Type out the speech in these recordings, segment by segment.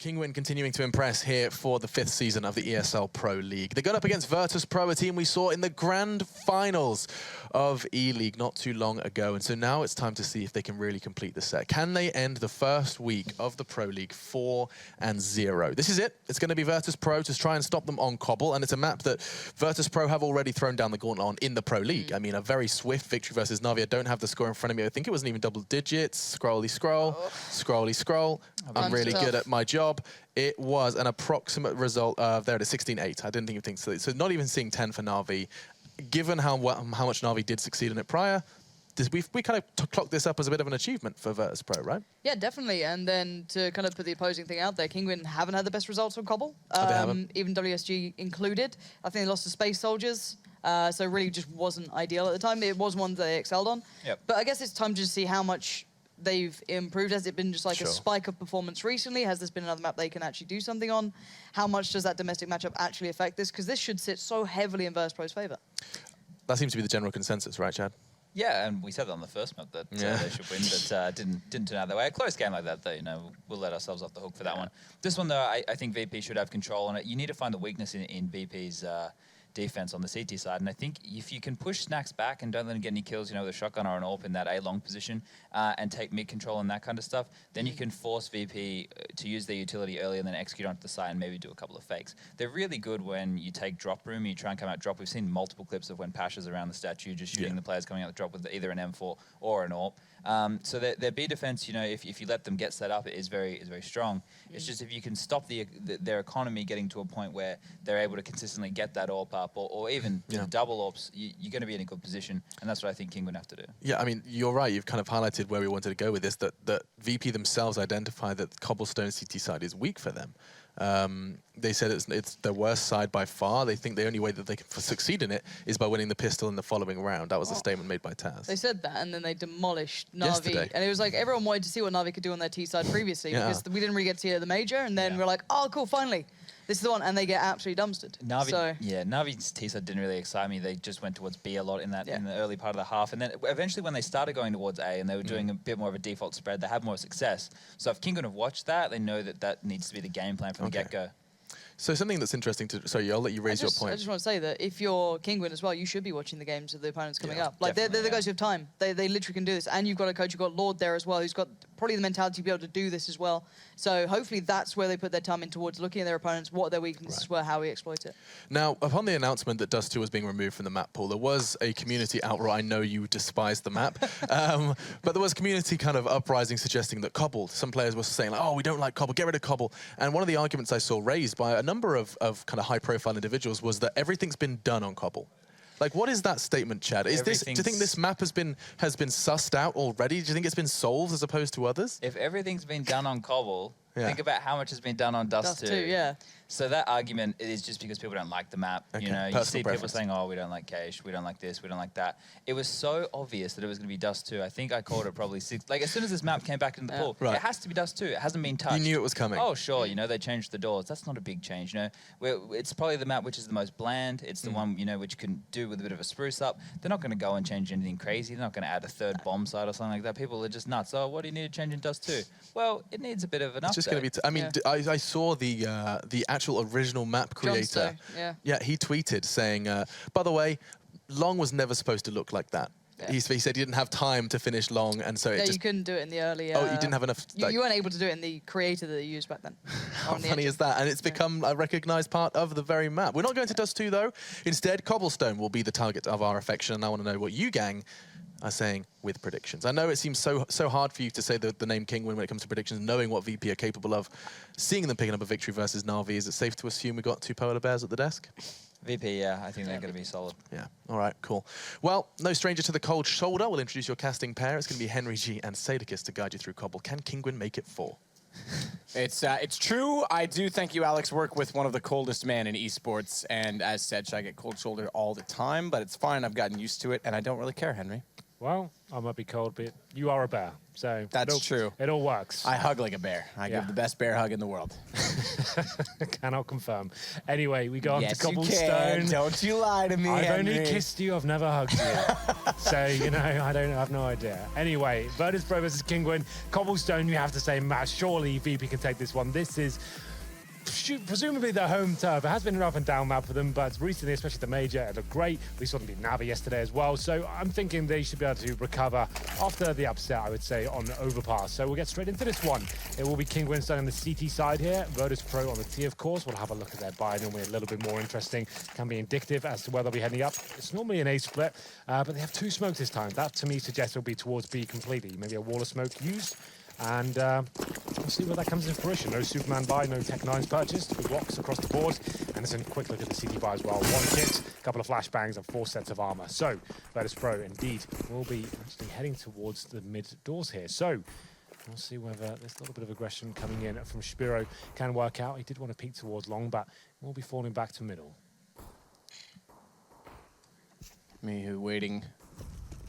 Kinguin continuing to impress here for the 5th season of the ESL Pro League. They got up against Virtus.Pro, a team we saw in the grand finals of E-League not too long ago. And so now it's time to see if they can really complete the set. Can they end the first week of the Pro League 4-0? This is it. It's going to be Virtus.Pro to try and stop them on Cbble. And it's a map that Virtus.Pro have already thrown down the gauntlet on in the Pro League. I mean, a very swift victory versus Na'Vi. I don't have the score in front of me. I think it wasn't even double digits. Scrolly scroll, scrolly scroll. I'm really good at my job. It was an approximate result of, there it is, 16-8. I didn't even think so. So not even seeing 10 for Na'Vi. Given how much Na'Vi did succeed in it prior, we kind of clocked this up as a bit of an achievement for Virtus.Pro, right? Yeah, definitely. And then to kind of put the opposing thing out there, Kinguin haven't had the best results on Cbble, they haven't. even WSG included. I think they lost to Space Soldiers, so really just wasn't ideal at the time. It was one that they excelled on. Yep. But I guess it's time to see how much they've improved. Has it been just like a spike of performance recently? Has this been another map they can actually do something on? How much does that domestic matchup actually affect this? Because this should sit so heavily in Virtus.Pro's favor. That seems to be the general consensus, right, Chad? Yeah, and we said that on the first map that they should win, but didn't turn out that way. A close game like that, though, you know, we'll let ourselves off the hook for that one. This one, though, I think VP should have control on it. You need to find the weakness in VP's defense on the CT side, and I think if you can push Snacks back and don't let him get any kills, you know, with a shotgun or an AWP in that A-long position, and take mid control and that kind of stuff, then you can force VP to use their utility early and then execute onto the side and maybe do a couple of fakes. They're really good when you take drop room, you try and come out drop. We've seen multiple clips of when Pasha's around the statue, just shooting the players coming out the drop with either an M4 or an AWP. So their B defense, you know, if you let them get set up, it is very strong. It's just if you can stop their economy getting to a point where they're able to consistently get that AWP up, or even double AWPs, you're going to be in a good position, and that's what I think Kinguin have to do. Yeah, I mean, you're right. You've kind of highlighted where we wanted to go with this, that VP themselves identify that Cobblestone CT side is weak for them. They said it's their worst side by far. They think the only way that they can succeed in it is by winning the pistol in the following round. That was a statement made by Taz. They said that, and then they demolished Na'Vi. Yesterday. And it was like everyone wanted to see what Na'Vi could do on their T side previously, because we didn't really get to see it at the major, and then we're like, oh, cool, finally. This is the one, and they get absolutely dumpstered. Navi's T side didn't really excite me. They just went towards B a lot in that in the early part of the half, and then eventually when they started going towards A and they were doing a bit more of a default spread, they had more success. So if Kinguin have watched that, they know that needs to be the game plan from the get-go. So something that's interesting to... Sorry, I'll let you raise your point. I just want to say that if you're Kinguin as well, you should be watching the games of the opponents coming up. Like, they're the guys who have time. They literally can do this. And you've got a coach, you've got Lord there as well, who's got probably the mentality to be able to do this as well. So hopefully that's where they put their time in, towards looking at their opponents, what their weaknesses were, how we exploit it. Now, upon the announcement that Dust 2 was being removed from the map pool, there was a community outright. I know you despise the map, but there was community kind of uprising suggesting that Cbble, some players were saying, like, oh, we don't like Cbble, get rid of Cbble. And one of the arguments I saw raised by a number of kind of high-profile individuals was that everything's been done on Cbble. Like, what is that statement, Chad? Is this? Do you think this map has been sussed out already? Do you think it's been solved as opposed to others? If everything's been done on Cbble, think about how much has been done on Dust 2. So that argument is just because people don't like the map. You know, you see people saying, oh, we don't like Cache, we don't like this, we don't like that. It was so obvious that it was going to be Dust 2. I think I called it probably 6. Like, as soon as this map came back into the pool, it has to be Dust 2. It hasn't been touched. You knew it was coming. Oh, sure. You know, they changed the doors. That's not a big change. You know, it's probably the map which is the most bland. It's the one, you know, which can do with a bit of a spruce up. They're not going to go and change anything crazy. They're not going to add a third bomb site or something like that. People are just nuts. Oh, what do you need to change in Dust 2? Well, it needs a bit of an update. It's just going to be... I mean, I saw the actual original map creator. He tweeted saying, by the way, Long was never supposed to look like that. He said he didn't have time to finish Long, and so it just... you couldn't do it in the early... oh, you didn't have enough... you weren't able to do it in the creator that you used back then. How funny is that? And it's become a recognised part of the very map. We're not going to Dust 2, though. Instead, Cobblestone will be the target of our affection, and I want to know what you, gang, are saying with predictions. I know it seems so hard for you to say the name Kinguin when it comes to predictions, knowing what VP are capable of. Seeing them picking up a victory versus Na'Vi, is it safe to assume we got 2 polar bears at the desk? VP, yeah, I think they're going to be solid. Yeah, all right, cool. Well, no stranger to the cold shoulder. We'll introduce your casting pair. It's going to be Henry G and Sadakis to guide you through Cbble. Can Kinguin make it 4? It's true. I do thank you, Alex, work with one of the coldest men in esports, and as said, I get cold shoulder all the time, but it's fine. I've gotten used to it, and I don't really care, Henry. Well, I might be cold, but you are a bear, so That's true. It all works. I hug like a bear. I give the best bear hug in the world. Cannot confirm. Anyway, we go on Yes, to you Cobblestone. can. Don't you lie to me, I've Henry. only kissed you, I've never hugged you. So, you know, I have no idea. Anyway, Virtus.Pro versus Kinguin. Cobblestone, you have to say, Matt, surely VP can take this one. This is presumably their home turf. It has been an up and down map for them, but recently, especially the major, it looked great. We saw them beat Navi yesterday as well, so I'm thinking they should be able to recover after the upset, I would say, on Overpass. So we'll get straight into this one. It will be Kinguin starting on the CT side here, Virtus.Pro on the T, of course. We'll have a look at their buy, normally a little bit more interesting, can be indicative as to where they'll be heading up. It's normally an A split, but they have 2 smokes this time. That, to me, suggests it'll be towards B completely. Maybe a wall of smoke used. And we'll see where that comes in fruition. No Superman buy, no Tech 9s purchased. Good rocks across the board. And there's a quick look at the CT buy as well. 1 kit, a couple of flashbangs, and 4 sets of armor. So, Virtus.Pro indeed will be actually heading towards the mid doors here. So, we'll see whether this little bit of aggression coming in from Cbble can work out. He did want to peek towards long, but will be falling back to middle. Mihu waiting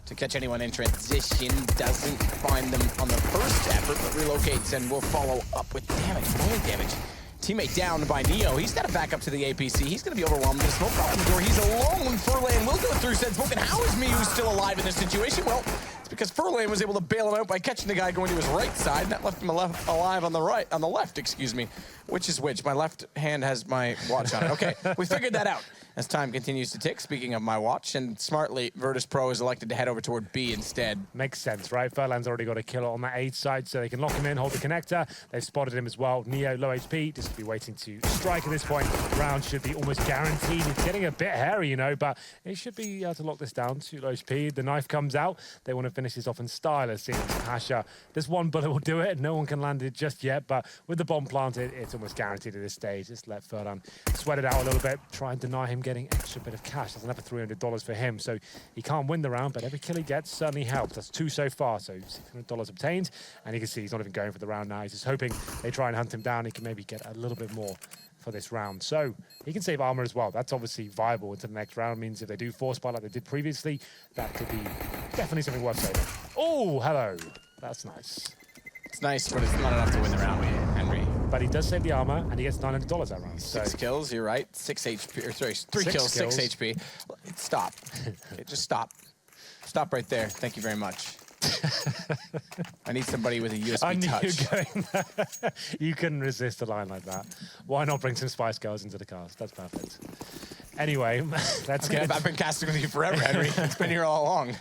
to catch anyone in transition, doesn't find them on the first effort, but relocates and will follow up with damage, only damage. Teammate down by Neo. He's got to back up to the APC. He's going to be overwhelmed. The smoke out the door. He's alone. Furlan will go through said smoke. And how is Miyu still alive in this situation? Well, it's because Furlan was able to bail him out by catching the guy going to his right side. And that left him alive on the left, excuse me. Which is which? My left hand has my watch on it. Okay, we figured that out. As time continues to tick, speaking of my watch, and smartly, Virtus.Pro is elected to head over toward B instead. Makes sense, right? Furlan's already got a killer on that A side, so they can lock him in, hold the connector. They've spotted him as well. Neo, low HP, just be waiting to strike at this point. Round should be almost guaranteed. It's getting a bit hairy, you know, but it should be able to lock this down to low HP. The knife comes out. They want to finish this off in style, it seems. Pasha, this one bullet will do it. No one can land it just yet, but with the bomb planted, it's almost guaranteed at this stage. Just let Furlan sweat it out a little bit, try and deny him getting extra bit of cash. That's another $300 for him, so he can't win the round, but every kill he gets certainly helps. That's 2 so far, so $600 obtained, and you can see he's not even going for the round now. He's just hoping they try and hunt him down. He can maybe get a little bit more for this round. So he can save armor as well. That's obviously viable into the next round. Means if they do force buy like they did previously, that could be definitely something worth saving. Oh, hello. That's nice. It's nice, but it's not enough to win the round with Henry. But he does save the armor, and he gets $900 that round. 6 kills, you're right. 6 HP, or sorry, 3 kills, 6 HP. Stop. Okay, just stop. Stop right there. Thank you very much. I need somebody with a USB I knew touch. you were going there. You couldn't resist a line like that. Why not bring some Spice Girls into the cast? That's perfect. Anyway, let's get... I've been casting with you forever, Henry. It's been here all along.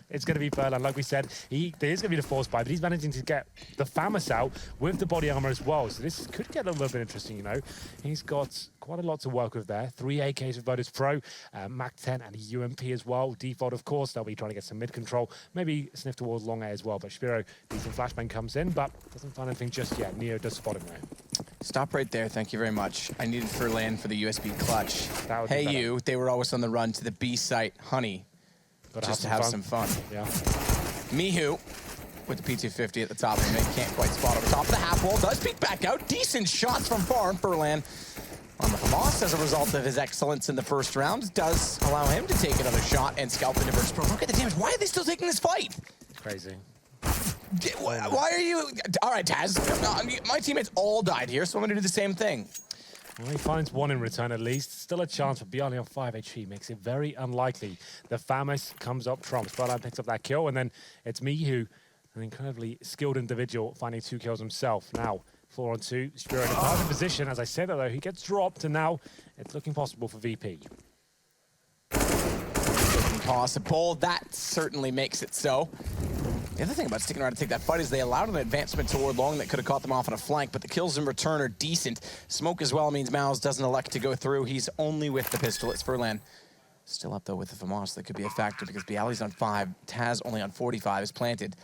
It's going to be Furlan. Like we said, there is going to be the force buy, but he's managing to get the FAMAS out with the body armor as well. So this could get a little bit interesting, you know. He's got quite a lot to work with there. 3 AKs with Virtus.Pro, Mac 10 and a UMP as well. Default, of course, they'll be trying to get some mid control. Maybe sniff towards long A as well, but Cbble, decent flashbang comes in, but doesn't find anything just yet. Neo does spot him there. Stop right there. Thank you very much. I needed Furlan for the USB clutch. Hey, you. They were always on the run to the B site, honey. Just to have some fun. Yeah. Mihu with the P250 at the top of him. Can't quite spot over top of the half wall. Does peek back out. Decent shots from far. Furlan on the FAMAS as a result of his excellence in the first round does allow him to take another shot and scalp into Virtus.Pro. Look at the damage. Why are they still taking this fight? Crazy. Why are you... All right, Taz. My teammates all died here, so I'm going to do the same thing. Well, he finds one in return at least. Still a chance, but beyond on 5 HP makes it very unlikely. The FAMAS comes up trumps. Furlan picks up that kill, and then it's Mihu, an incredibly skilled individual, finding 2 kills himself. Now, 4 on 2. Cbble in a perfect position. As I said that, though, he gets dropped, and now it's looking possible for VP. Looking possible. That certainly makes it so. The other thing about sticking around to take that fight is they allowed an advancement toward long that could have caught them off on a flank, but the kills in return are decent. Smoke as well means Mouse doesn't elect to go through. He's only with the pistol. It's Furlan. Still up, though, with the FAMAS. That could be a factor because Bialy's on 5. Taz only on 45 is planted.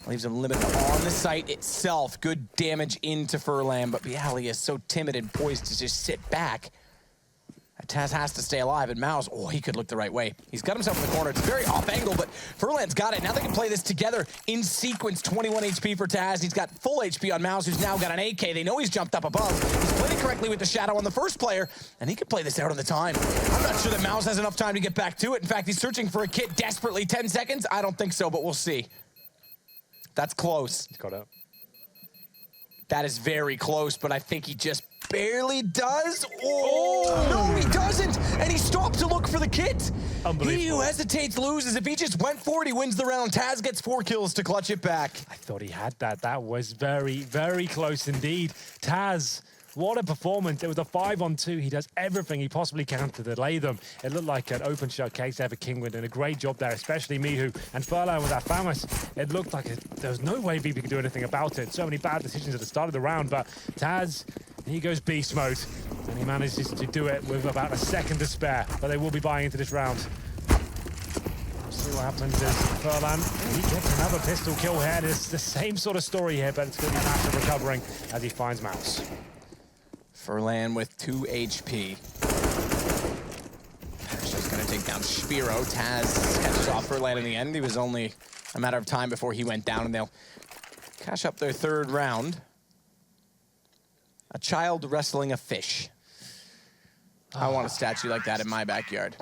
Leaves him limited on the site itself. Good damage into Furlan, but Bialy is so timid and poised to just sit back. Taz has to stay alive, and Mouse, oh, he could look the right way. He's got himself in the corner. It's very off angle, but Furlan's got it. Now they can play this together in sequence. 21 HP for Taz. He's got full HP on Mouse, who's now got an AK. They know he's jumped up above. He's played it correctly with the shadow on the first player, and he can play this out on the time. I'm not sure that Mouse has enough time to get back to it. In fact, he's searching for a kit desperately. 10 seconds? I don't think so, but we'll see. That's close. He's got up. That is very close, but I think he just barely does. Oh, no, he doesn't. And he stopped to look for the kit. He who hesitates loses. If he just went for it, he wins the round. Taz gets 4 kills to clutch it back. I thought he had that. That was very, very close indeed. Taz, what a performance. It was a 5-on-2. He does everything he possibly can to delay them. It looked like an open shot case there for Kinguin, and a great job there, especially Mihu and Furlan with that Famous. It looked like there was no way VP could do anything about it. So many bad decisions at the start of the round, but Taz, he goes beast mode, and he manages to do it with about a second to spare, but they will be buying into this round. See what happens is Furlan, he gets another pistol kill here. It's the same sort of story here, but it's going to be massive recovering as he finds Mouse. Furlan with 2 HP. Pasha's going to take down Cbble. Taz catches off Furlan in the end. It was only a matter of time before he went down, and they'll cash up their 3rd round. A child wrestling a fish. I want a statue like that in my backyard.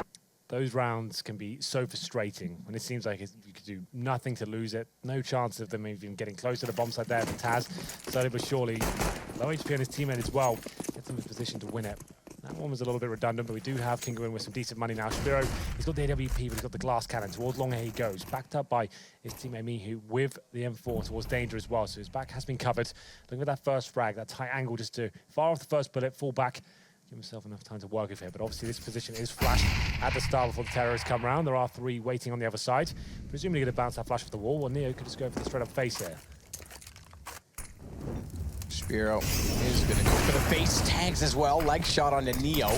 Those rounds can be so frustrating when it seems like you could do nothing to lose it. No chance of them even getting close to the bomb site there for Taz. Slowly but surely, low HP on his teammate as well. Gets him in position to win it. That one was a little bit redundant, but we do have Kinguin with some decent money now. Cbble, he's got the AWP, but he's got the glass cannon. Towards long air he goes, backed up by his teammate Mihu with the M4 towards danger as well. So his back has been covered. Looking at that first frag, that tight angle just to fire off the first bullet, fall back. Give himself enough time to work with here, but obviously this position is flashed at the start before the terrorists come around. There are 3 waiting on the other side. Presumably going to bounce that flash off the wall, or Neo could just go for the straight up face here. Cbble is going to go for the face tags as well. Leg shot onto Neo.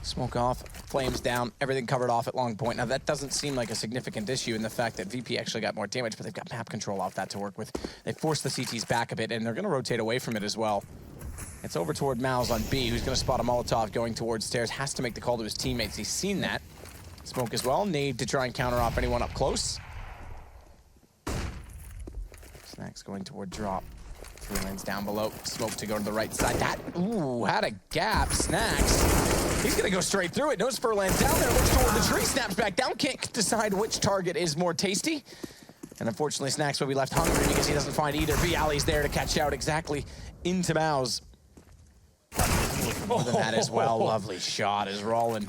Smoke off, flames down, everything covered off at long point. Now that doesn't seem like a significant issue in the fact that VP actually got more damage, but they've got map control off that to work with. They forced the CTs back a bit, and they're going to rotate away from it as well. It's over toward Mouse on B, who's going to spot a Molotov going towards stairs. Has to make the call to his teammates. He's seen that. Smoke as well. Nade to try and counter off anyone up close. Snacks going toward drop. 3 lanes down below. Smoke to go to the right side. That, ooh, had a gap. Snacks. He's going to go straight through it. Knows Furlan's down there. Looks toward the tree. Snaps back down. Can't decide which target is more tasty. And unfortunately, Snacks will be left hungry because he doesn't find either. Ali's there to catch out exactly into Mouse. More than that as well. Lovely shot as Rollin.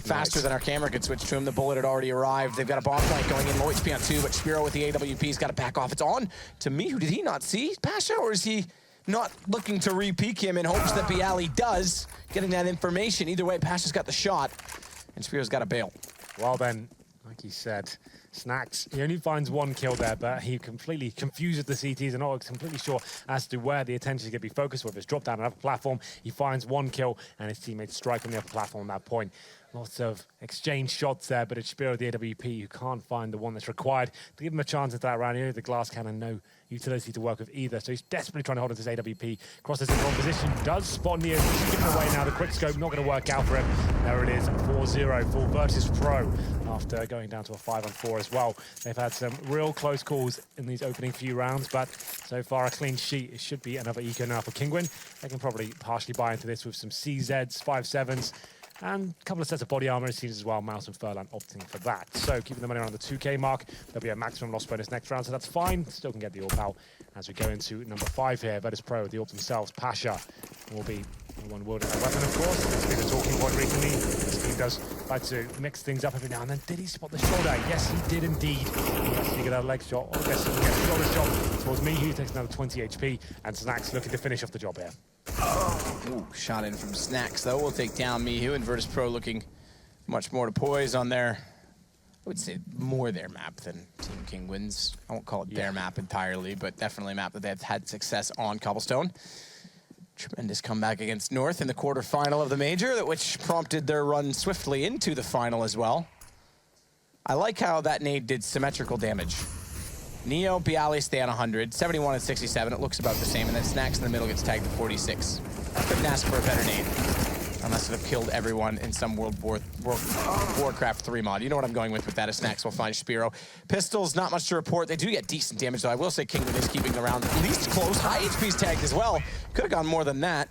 Faster than our camera could switch to him. The bullet had already arrived. They've got a bomb flank going in. Low HP on 2, but Cbble with the AWP's got to back off. It's on to me. Who did he not see? Pasha, or is he not looking to re-peek him in hopes that Ali does? Getting that information. Either way, Pasha's got the shot, and Cble's got a bail. Well then, like he said, Snacks, he only finds 1 kill there, but he completely confuses the CTs and not completely sure as to where the attention is going to be focused with. His drop down another platform, he finds 1 kill, and his teammates strike on the upper platform at that point. Lots of exchange shots there, but it's Cbble, the AWP, who can't find the one that's required to give him a chance at that round. Here, the glass cannon, no utility to work with either, so he's desperately trying to hold on to his AWP. Crosses in the wrong position, does spot Neo, giving away now. The quick scope not going to work out for him. There it is, 4-0 for Virtus.Pro after going down to a 5-on-4 as well. They've had some real close calls in these opening few rounds, but so far a clean sheet. It should be another eco now for Kinguin. They can probably partially buy into this with some CZs, 5-7s, and a couple of sets of body armor, it seems as well. Mouse and Furlan opting for that. So keeping the money around the 2K mark. There'll be a maximum loss bonus next round, so that's fine. Still can get the AWP out as we go into number 5 here. Virtus.Pro, the AWP themselves. Pasha will be the one wielding that weapon, of course. It's been a talking point recently. This team does like to mix things up every now and then. Did he spot the shoulder? Yes, he did indeed. He got a leg shot. Oh, yes, he gets a shoulder shot towards me. He takes another 20 HP, and Snacks looking to finish off the job here. Ooh, shot in from Snacks, though. We'll take down Mihu, and Virtus.Pro looking much more to poise on their, I would say, more their map than Team Kinguin's. I won't call it their map entirely, but definitely a map that they've had success on Cobblestone. Tremendous comeback against North in the quarterfinal of the Major, which prompted their run swiftly into the final as well. I like how that nade did symmetrical damage. Neo, Bialy stay on 100, 71 and 67. It looks about the same, and then Snacks in the middle gets tagged to 46. Couldn't ask for a better name. Unless it have killed everyone in some Warcraft 3 mod. You know what I'm going with that. As Snacks will find Cbble. Pistols, not much to report. They do get decent damage, though. I will say Kinguin is keeping the round at least close. High HP's tagged as well. Could have gone more than that.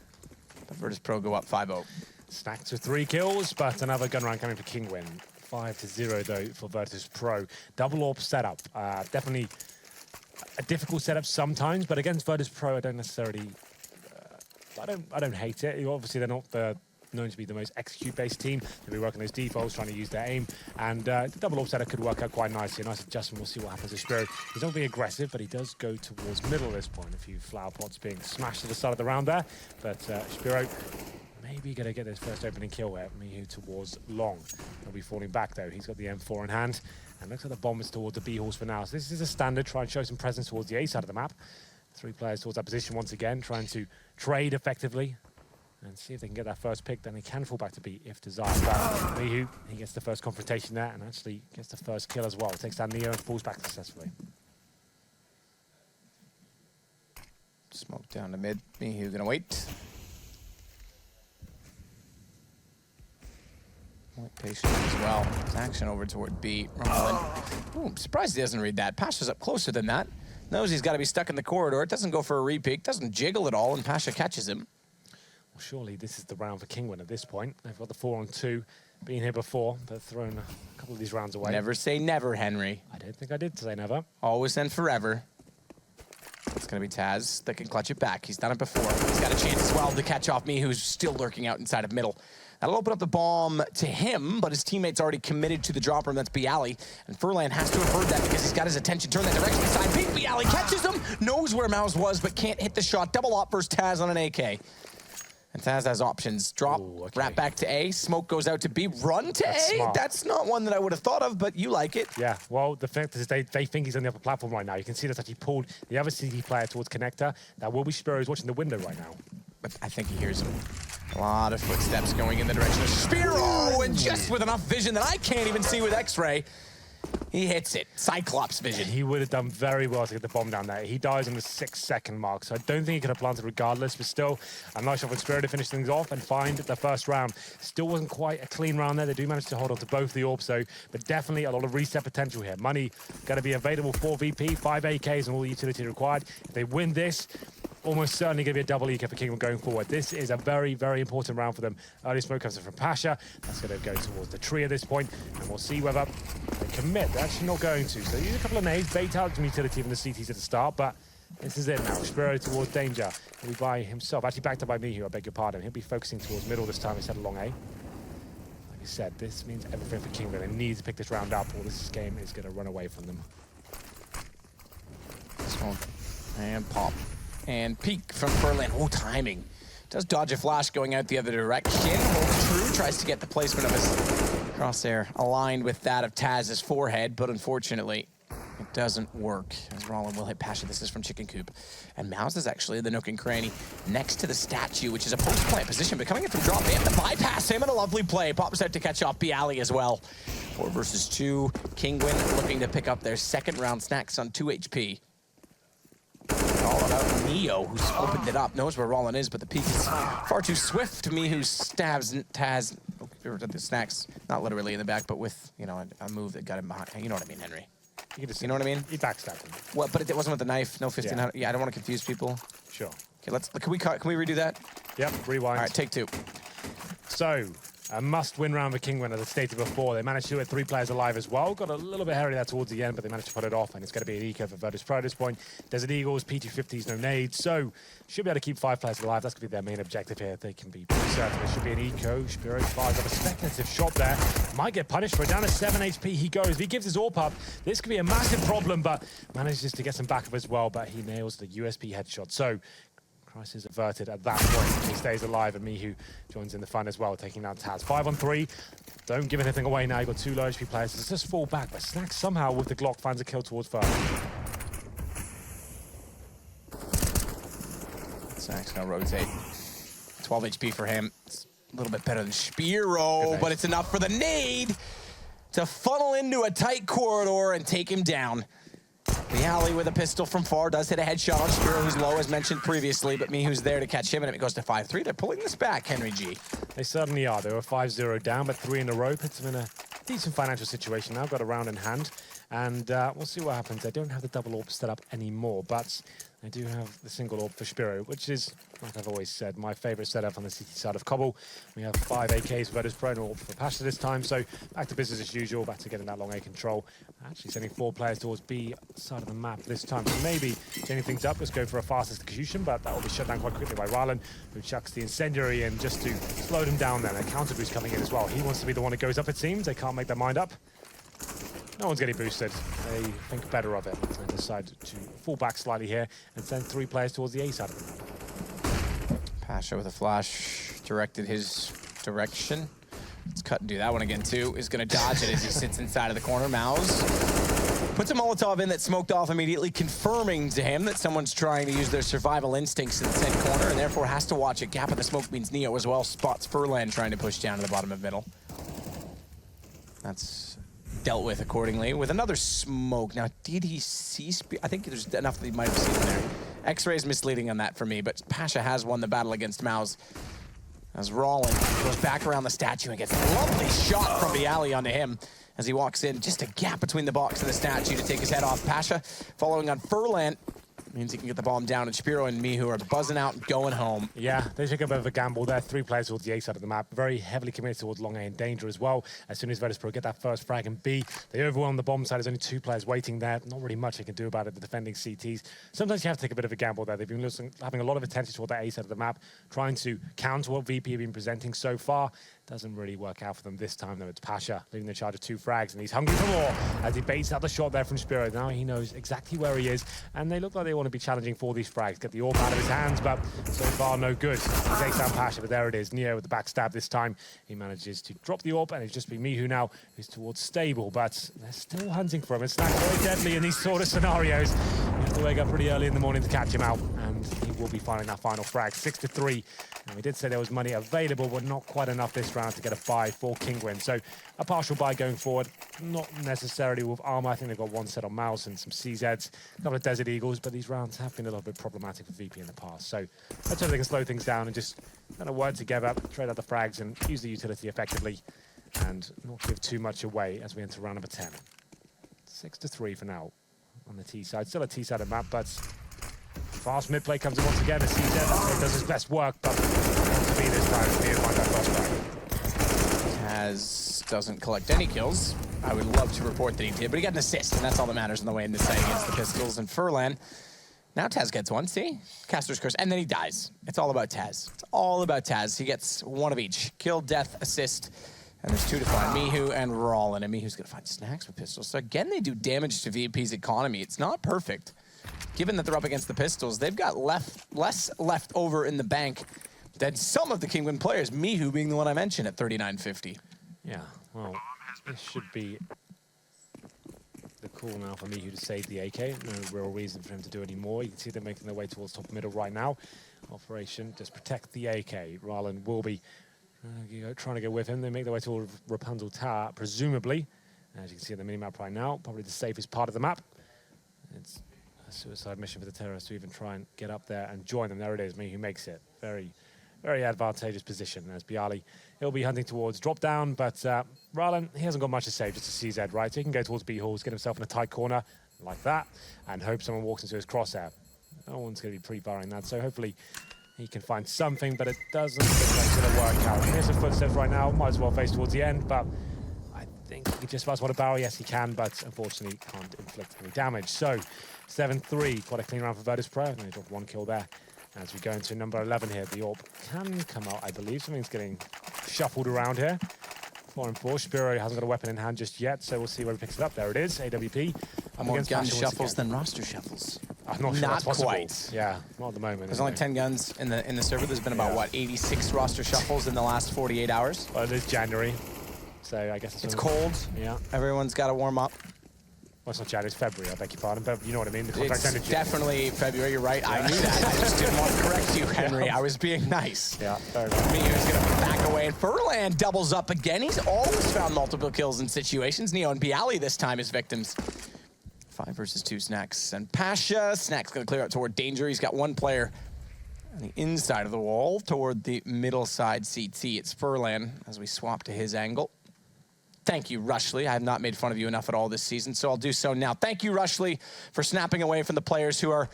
But Virtus.Pro go up 5-0. Snacks with 3 kills, but another gun round coming for Kinguin. 5-0 though for Virtus.Pro. Double AWP setup. Definitely a difficult setup sometimes, but against Virtus.Pro, I don't necessarily. I don't hate it. Obviously, they're not known to be the most execute-based team. They'll be working those defaults, trying to use their aim, and the double AWP setup could work out quite nicely. A nice adjustment. We'll see what happens to Cbble. He's not being aggressive, but he does go towards middle at this point. A few flower pots being smashed at the start of the round there, but Cbble maybe going to get his first opening kill here. Mihu towards long. He'll be falling back, though. He's got the M4 in hand, and looks like the bomb is towards the B horse for now. So this is a standard. Try and show some presence towards the A side of the map. 3 players towards that position once again, trying to trade effectively and see if they can get that first pick. Then they can fall back to B if desired. But Mihu, he gets the first confrontation there and actually gets the first kill as well. Takes down Neo and falls back successfully. Smoke down to mid. Mihu gonna wait. Patient as well. It's action over toward B. Ooh, I'm surprised he doesn't read that. Pasha's up closer than that. Knows he's got to be stuck in the corridor. It doesn't go for a repeat. Doesn't jiggle at all, and Pasha catches him. Well, surely this is the round for Kinguin at this point. They've got the 4-on-2. Been here before, but thrown a couple of these rounds away. Never say never, Henry. I don't think I did say never. Always and forever. It's going to be Taz that can clutch it back. He's done it before. He's got a chance as well to catch off me, who's still lurking out inside of middle. That'll open up the bomb to him, but his teammate's already committed to the drop room. That's Cbble. And Furlan has to have heard that because he's got his attention turned that direction. Inside, big Cbble catches him, knows where Mouse was, but can't hit the shot. Double op versus Taz on an AK. And Taz has options. Drop, wrap back to A, smoke goes out to B, run to That's A. smart. That's not one that I would have thought of, but you like it. Yeah, well, the fact is they think he's on the upper platform right now. You can see that's actually pulled the other CD player towards connector. That will be Cbble, who's watching the window right now. But I think he hears him. A lot of footsteps going in the direction of Cbble, and just with enough vision that I can't even see with X-ray, he hits it. Cyclops vision. He would have done very well to get the bomb down there. He dies on the 6-second mark, so I don't think he could have planted regardless, but still, a nice shot for Cbble to finish things off and find the first round. Still wasn't quite a clean round there. They do manage to hold on to both the orbs, though, but definitely a lot of reset potential here. Money going to be available for VP, 5 AKs and all the utility required. If they win this, almost certainly going to be a double eco for Kinguin going forward. This is a very, very important round for them. Early smoke comes in from Pasha. That's going to go towards the tree at this point, and we'll see whether they commit. They're actually not going to. So use a couple of nades, bait out some utility from the CTs at the start, but this is it now. Cbble towards danger. He'll be by himself. Actually backed up by Mihu, I beg your pardon. He'll be focusing towards middle this time instead of long A. Like I said, this means everything for Kinguin. They need to pick this round up, or this game is going to run away from them. Smoke and pop. And peek from Furlan. Oh, timing. Does dodge a flash going out the other direction. Holds true. Tries to get the placement of his crosshair aligned with that of Taz's forehead, but unfortunately, it doesn't work. As Rollin will hit Pasha. This is from Chicken Coop. And Mouse is actually the nook and cranny next to the statue, which is a post-plant position, but coming in from drop. They have to bypass him in a lovely play. Pops out to catch off Cbble as well. 4 versus 2. Kinguin looking to pick up their second round. Snacks on 2 HP. All about Neo, who's opened it up, knows where Rollin is, but the peak is far too swift. Mihu stabs Taz, the Snacks, not literally in the back, but with, you know, a move that got him behind. You know what I mean, Henry? You know what I mean? He backstabbed him. Well, but it wasn't with the knife. No 1500. Yeah, I don't want to confuse people. Sure. Okay, can we redo that? Yep, rewind. All right, take 2. So, a must-win round for Kinguin, as I stated before. They managed to do it 3 players alive as well. Got a little bit hairy there towards the end, but they managed to put it off, and it's going to be an eco for Virtus.Pro at this point. Desert Eagles, P250s, no nades, so should be able to keep 5 players alive. That's going to be their main objective here. They can be pretty certain. It should be an eco. Cbble fires up a speculative shot there. Might get punished for it. Down to 7 HP he goes. If he gives his AWP up, this could be a massive problem, but manages to get some backup as well, but he nails the USP headshot. So, crisis averted at that point. He stays alive, and Mihu joins in the fun as well, taking down Taz. 5 on 3. Don't give anything away now. You've got 2 low HP players. Let's just fall back, but Snacks somehow with the Glock finds a kill towards first. Snacks gonna rotate. 12 HP for him. It's a little bit better than Cbble, but it's enough for the nade to funnel into a tight corridor and take him down. The alley with a pistol from far does hit a headshot on Spiro, who's low, as mentioned previously, but Mihu's there to catch him, and it goes to 5-3. They're pulling this back, Henry G. They certainly are. They were 5-0 down, but 3 in a row puts them in a decent financial situation now. Got a round in hand, and we'll see what happens. They don't have the double AWP set up anymore, but they do have the single AWP for Spiro, which is, like I've always said, my favorite setup on the CT side of Cbble. We have 5 AKs for Virtus.Pro and AWP for Pasha this time, so back to business as usual, back to getting that long A control. Actually sending 4 players towards B side of the map this time, so maybe changing things up. Let's go for a fast execution, but that will be shut down quite quickly by Rylan, who chucks the incendiary in just to slow them down then. A counter boost coming in as well. He wants to be the one that goes up, it seems. They can't make their mind up. No one's getting boosted. They think better of it and decide to fall back slightly here and send 3 players towards the A side of the map. Pasha with a flash directed his direction. Let's cut and do that one again too. Is going to dodge it as he sits inside of the corner. Mouse puts a Molotov in that smoked off immediately, confirming to him that someone's trying to use their survival instincts in the said corner and therefore has to watch it. Gap in the smoke means Neo as well spots Furlan trying to push down to the bottom of middle. That's dealt with accordingly with another smoke. Now, did he see I think there's enough that he might have seen in there. X-ray is misleading on that for me, but Pasha has won the battle against Mouse. As Rollin goes back around the statue and gets a lovely shot from the alley onto him as he walks in. Just a gap between the box and the statue to take his head off. Pasha following on Furlan means he can get the bomb down, and Spiro and Mihu are buzzing out and going home. Yeah, they take a bit of a gamble there. 3 players towards the A side of the map, very heavily committed towards long A and danger as well. As soon as Virtus.Pro get that first frag in B, they overwhelm the bomb side. There's only 2 players waiting there. Not really much they can do about it, the defending CTs. Sometimes you have to take a bit of a gamble there. They've been having a lot of attention toward that A side of the map, trying to counter what VP have been presenting so far. Doesn't really work out for them this time, though. It's Pasha leading the charge of 2 frags, and he's hungry for more as he baits out the shot there from Spiro. Now he knows exactly where he is, and they look like they want to be challenging for these frags. Get the AWP out of his hands, but so far no good. He takes down Pasha, but there it is. Neo with the backstab this time. He manages to drop the AWP, and it's just been Mihu now who's towards Stable, but they're still hunting for him. It's not very deadly in these sort of scenarios. You have to wake up pretty early in the morning to catch him out, and he will be finding that final frag. 6-3. And we did say there was money available, but not quite enough this round to get a buy for Kinguin. So a partial buy going forward, not necessarily with armor. I think they've got 1 set on Mouse and some CZs, a couple of Desert Eagles, but these rounds have been a little bit problematic for VP in the past. So let's hope they can slow things down and just kind of work together, trade out the frags and use the utility effectively and not give too much away as we enter round number 10. 6-3 for now on the T side. Still a T-sided map, but fast mid play comes in once again. CZ does his best work, but to be this time, he find that first frag. Taz doesn't collect any kills. I would love to report that he did, but he got an assist, and that's all that matters in the way in this side against the Pistols and Furlan. Now Taz gets one, see? Caster's Curse, and then he dies. It's all about Taz. It's all about Taz. He gets 1 of each. Kill, death, assist, and there's 2 to find. Mihu and Rollin, and Mihu's gonna find snacks with pistols. So again, they do damage to VP's economy. It's not perfect. Given that they're up against the Pistols, they've got less left over in the bank than some of the Kinguin players, Mihu being the one I mentioned at 39.50. Yeah, well, this should be the call now for Mihu to save the AK. No real reason for him to do any more. You can see they're making their way towards top middle right now. Operation, just protect the AK. Rylan will be trying to go with him. They make their way towards Rapunzel Tower, presumably. As you can see on the minimap right now, probably the safest part of the map. It's a suicide mission for the terrorists to even try and get up there and join them. There it is, Mihu makes it. Very, very advantageous position. As Bialy, he'll be hunting towards drop down, but Rylan, he hasn't got much to save, just a CZ, right? So he can go towards B-halls, get himself in a tight corner like that, and hope someone walks into his crosshair. No one's going to be pre-firing that, so hopefully he can find something, but it doesn't look like it's going to work out. Here's some footsteps right now, might as well face towards the end, but I think he just about want to barrel. Yes, he can, but unfortunately can't inflict any damage. So 7-3, quite a clean round for Virtus.Pro, and they dropped 1 kill there. As we go into number 11 here, the AWP can come out, I believe. Something's getting shuffled around here. 4-4. Spiro hasn't got a weapon in hand just yet, so we'll see where he picks it up. There it is, AWP. More gun shuffles than roster shuffles. I'm not sure not that's possible. Quite. Yeah, not at the moment. There's only 10 guns in the server. There's been about, what, 86 roster shuffles in the last 48 hours? Well, it is January, so I guess it's cold. Yeah. Everyone's got to warm up. Well, it's not January, it's February, I beg your pardon, but you know what I mean? The contract ended It's definitely February, you're right. I knew that. I just didn't want to correct you, Henry. Yeah. I was being nice. Yeah, fair enough. Mihu's going to back away, and Furlan doubles up again. He's always found multiple kills in situations. Neo and Bialy this time as victims. 5 versus 2 Snacks and Pasha. Snacks gonna clear out toward Danger. He's got one player on the inside of the wall toward the middle side CT. It's Furlan as we swap to his angle. Thank you, Rushley. I have not made fun of you enough at all this season, so I'll do so now. Thank you, Rushley, for snapping away from the players who are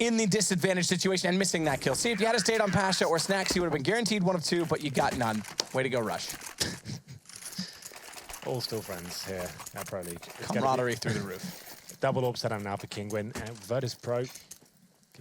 in the disadvantaged situation and missing that kill. See, if you had stayed on Pasha or Snacks, you would have been guaranteed 1 of 2, but you got none. Way to go, Rush. All still friends here at Pro League. Camaraderie through the roof. Double upset now for Kinguin. And Virtus.Pro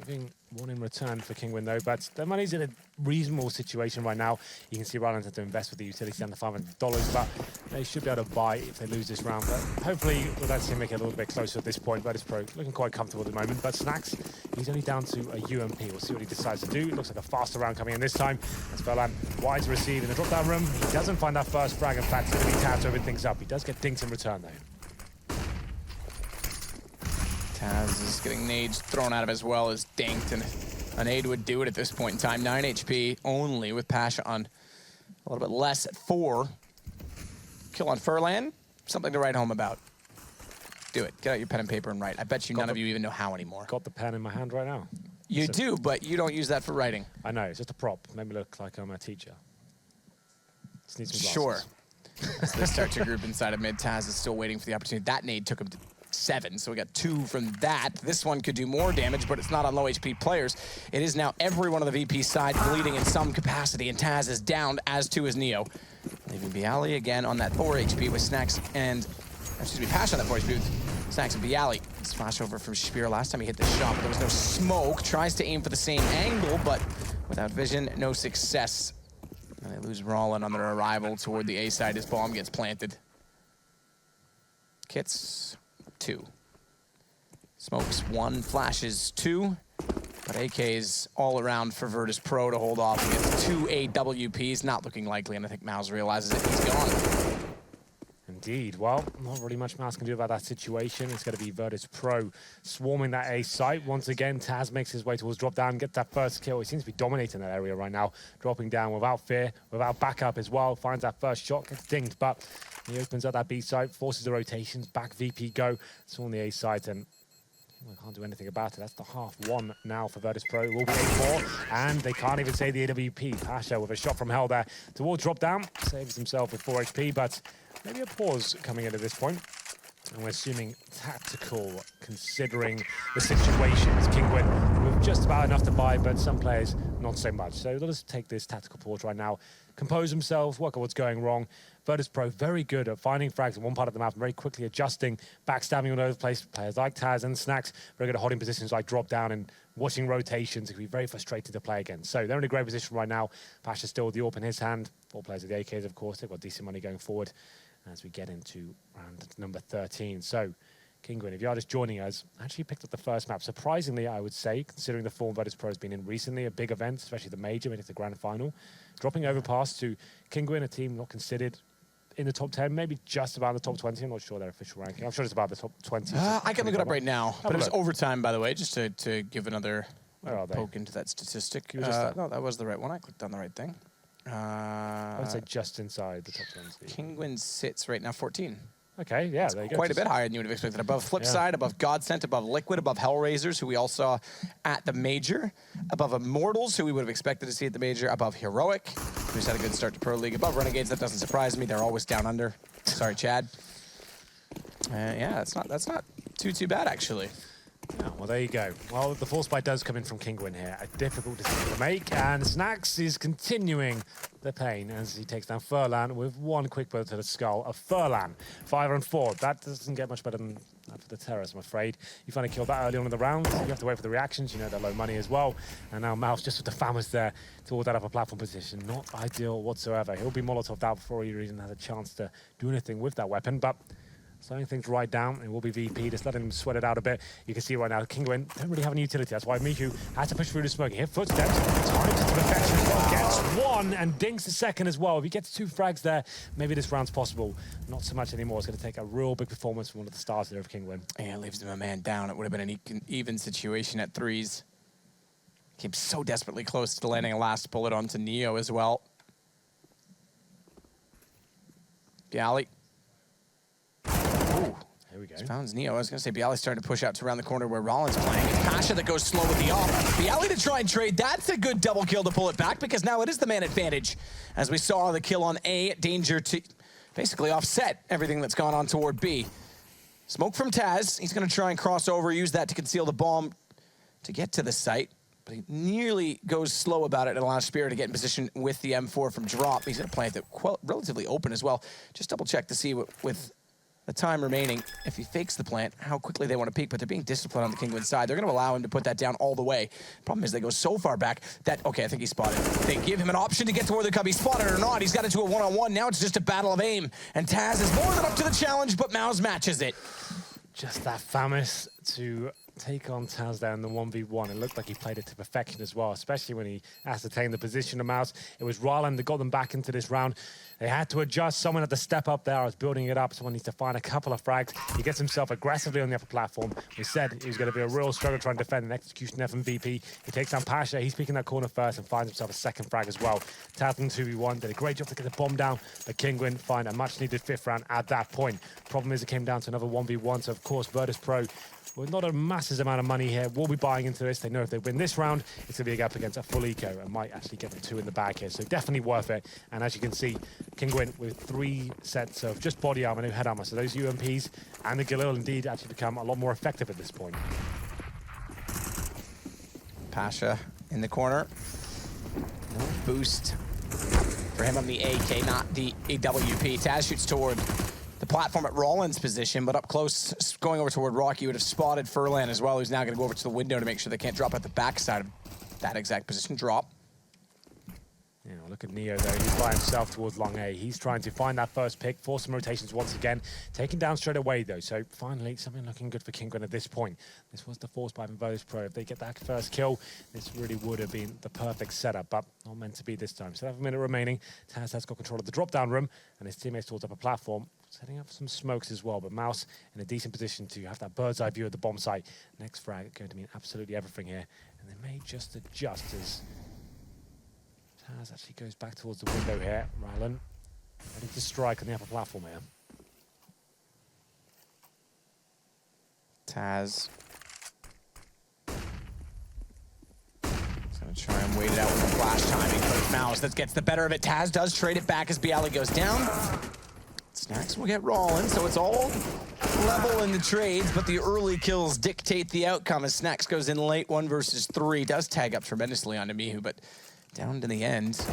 giving one in return for Kinguin, though. But their money's in a reasonable situation right now. You can see Ryland had to invest with the utility down to $500, but they should be able to buy if they lose this round. But hopefully, we'll actually make it a little bit closer at this point. Virtus.Pro looking quite comfortable at the moment. But Snacks, he's only down to a UMP. We'll see what he decides to do. It looks like a faster round coming in this time. As Furlan wide to receive in the drop-down room. He doesn't find that first frag. In fact, it's going to be Taz to open things up. He does get dinked in return, though. Taz is getting nades thrown at him as well as dinked, and a nade would do it at this point in time. 9 HP only with Pasha on a little bit less at 4. Kill on Furlan, something to write home about. Do it. Get out your pen and paper and write. I bet you none of you even know how anymore. Got the pen in my hand right now. You do, but you don't use that for writing. I know, it's just a prop. Made me look like I'm a teacher. Just need some glasses. Sure. As they start to group inside of mid, Taz is still waiting for the opportunity. That nade took him to 7, so we got 2 from that. This one could do more damage, but it's not on low HP players. It is now everyone on the VP side bleeding in some capacity, and Taz is downed, as too is Neo. Leaving Bialy again on that 4 HP with Snacks and, excuse me, Pasha on that 4 HP with Snacks and Bialy. Splash over from Spear. Last time he hit the shot, but there was no smoke. Tries to aim for the same angle, but without vision, no success. And they lose Rollin on their arrival toward the A side as bomb gets planted. Kits. 2. Smokes 1, flashes 2, but AK's all around for Virtus.Pro to hold off against 2 AWPs. Not looking likely, and I think Mouse realizes it. He's gone. Indeed. Well, not really much Mouse can do about that situation. It's going to be Virtus.Pro swarming that A site. Once again, Taz makes his way towards drop down, gets that first kill. He seems to be dominating that area right now, dropping down without fear, without backup as well. Finds that first shot, gets dinged, but he opens up that B site, forces the rotations, back VP go. It's on the A site, and we can't do anything about it. That's the half-1 now for Virtus.Pro. It will be 8-4, and they can't even say the AWP. Pasha with a shot from hell there towards drop down, saves himself with 4 HP, but maybe a pause coming in at this point. And we're assuming tactical, considering the situation. As Kinguin with just about enough to buy, but some players not so much. So let us take this tactical pause right now, compose themselves, work out what's going wrong. Virtus.Pro very good at finding frags in one part of the map and very quickly adjusting, backstabbing all over the place. Players like Taz and Snacks very good at holding positions like drop down and watching rotations. It can be very frustrating to play against. So they're in a great position right now. Pasha still with the AWP in his hand. 4 players with the AKs, of course. They've got decent money going forward as we get into round number 13. So, Kinguin, if you are just joining us, actually picked up the first map. Surprisingly, I would say, considering the form Virtus.Pro has been in recently, a big event, especially the major, made it to the grand final. Dropping over past to Kinguin, a team not considered in the top 10, maybe just about the top 20. I'm not sure their official ranking. I'm sure it's about the top 20. I can look it up right now. But it was overtime, by the way, just to give another Where are they? poke into that statistic. You were just no, that was the right one. I clicked on the right thing. I would say just inside the top 20. Kinguin sits right now 14. Okay, yeah, there you go. Quite a bit higher than you would have expected. Above Flipside, above Godsent, above Liquid, above Hellraisers, who we all saw at the Major, above Immortals, who we would have expected to see at the Major, above Heroic, who's had a good start to Pro League, above Renegades. That doesn't surprise me. They're always down under. Sorry, Chad. Yeah, that's not too bad, actually. Yeah, well, there you go. Well, the force bite does come in from Kinguin here. A difficult decision to make, and Snacks is continuing the pain as he takes down Furlan with 1 quick bullet to the skull of Furlan. 5-4. That doesn't get much better than that for the Terrors, I'm afraid. You finally killed that early on in the round. You have to wait for the reactions. You know they're low money as well. And now Mouse just with the Famous there toward that upper platform position. Not ideal whatsoever. He'll be Molotov'd out before he even has a chance to do anything with that weapon, but slowing things right down. It will be VP, just letting him sweat it out a bit. You can see right now, Kinguin don't really have any utility. That's why Mihu has to push through the smoke. He hit footsteps, times to perfection as well. Gets 1 and dinks the second as well. If he gets 2 frags there, maybe this round's possible. Not so much anymore. It's going to take a real big performance from one of the stars there of Kinguin. Yeah, leaves him a man down. It would have been an even situation at 3s. Came so desperately close to landing a last bullet onto Neo as well. Bialy. There we go. Founds Neo. I was going to say Bialy's starting to push out to around the corner where Rollins playing. It's Pasha that goes slow with the off. Bialy to try and trade. That's a good double kill to pull it back because now it is the man advantage. As we saw the kill on A, Danger to basically offset everything that's gone on toward B. Smoke from Taz. He's going to try and cross over, use that to conceal the bomb to get to the site. But he nearly goes slow about it and allows Spear to get in position with the M4 from drop. He's going to plant it relatively open as well. Just double check to see with the time remaining, if he fakes the plant, how quickly they want to peek, but they're being disciplined on the Kinguin side. They're going to allow him to put that down all the way. Problem is they go so far back that, okay, I think he's spotted. They give him an option to get to where the Cubby spotted or not. He's got into a one-on-one. Now it's just a battle of aim. And Taz is more than up to the challenge, but Mouse matches it. Just that famous to take on Taz there in the 1v1. It looked like he played it to perfection as well, especially when he ascertained the position of Mouse. It was Ryland that got them back into this round. They had to adjust. Someone had to step up there. I was building it up. Someone needs to find a couple of frags. He gets himself aggressively on the upper platform. We said he was going to be a real struggle trying to defend an execution F and VP. He takes down Pasha. He's picking that corner first and finds himself a second frag as well. Taz in 2v1 did a great job to get the bomb down, but Kinguin find a much-needed 5th round at that point. Problem is it came down to another 1v1, so of course Virtus.Pro, with not a massive amount of money here, will be buying into this. They know if they win this round, it's going to be a gap against a full eco and might actually get them 2 in the bag here. So definitely worth it. And as you can see, Kinguin with 3 sets of just body armor, no head armor. So those UMPs and the Galil indeed actually become a lot more effective at this point. Pasha in the corner. No boost for him on the AK, not the AWP. Taz shoots toward the platform at Rollins' position, but up close, going over toward Rocky, would have spotted Furlan as well, who's now going to go over to the window to make sure they can't drop at the backside of that exact position. Drop. Yeah, look at Neo though, he's by himself towards long A. He's trying to find that first pick, force some rotations once again, taken down straight away though. So finally, something looking good for Kinguin at this point. This was the force by Virtus.Pro. If they get that first kill, this really would have been the perfect setup, but not meant to be this time. So 7 minutes remaining. Taz has got control of the drop-down room, and his teammates towards up a platform, setting up some smokes as well, but Mouse in a decent position to have that bird's eye view of the bomb site. Next frag going to mean absolutely everything here, and they may just adjust as Taz actually goes back towards the window here. Rylan ready to strike on the upper platform here. Taz. He's going to try and wait it out with the flash timing, but it's Mouse that gets the better of it. Taz does trade it back as Bialy goes down. Snacks will get Rollins, so it's all level in the trades, but the early kills dictate the outcome as Snacks goes in late 1 versus 3. Does tag up tremendously onto Mihu, but down to the end.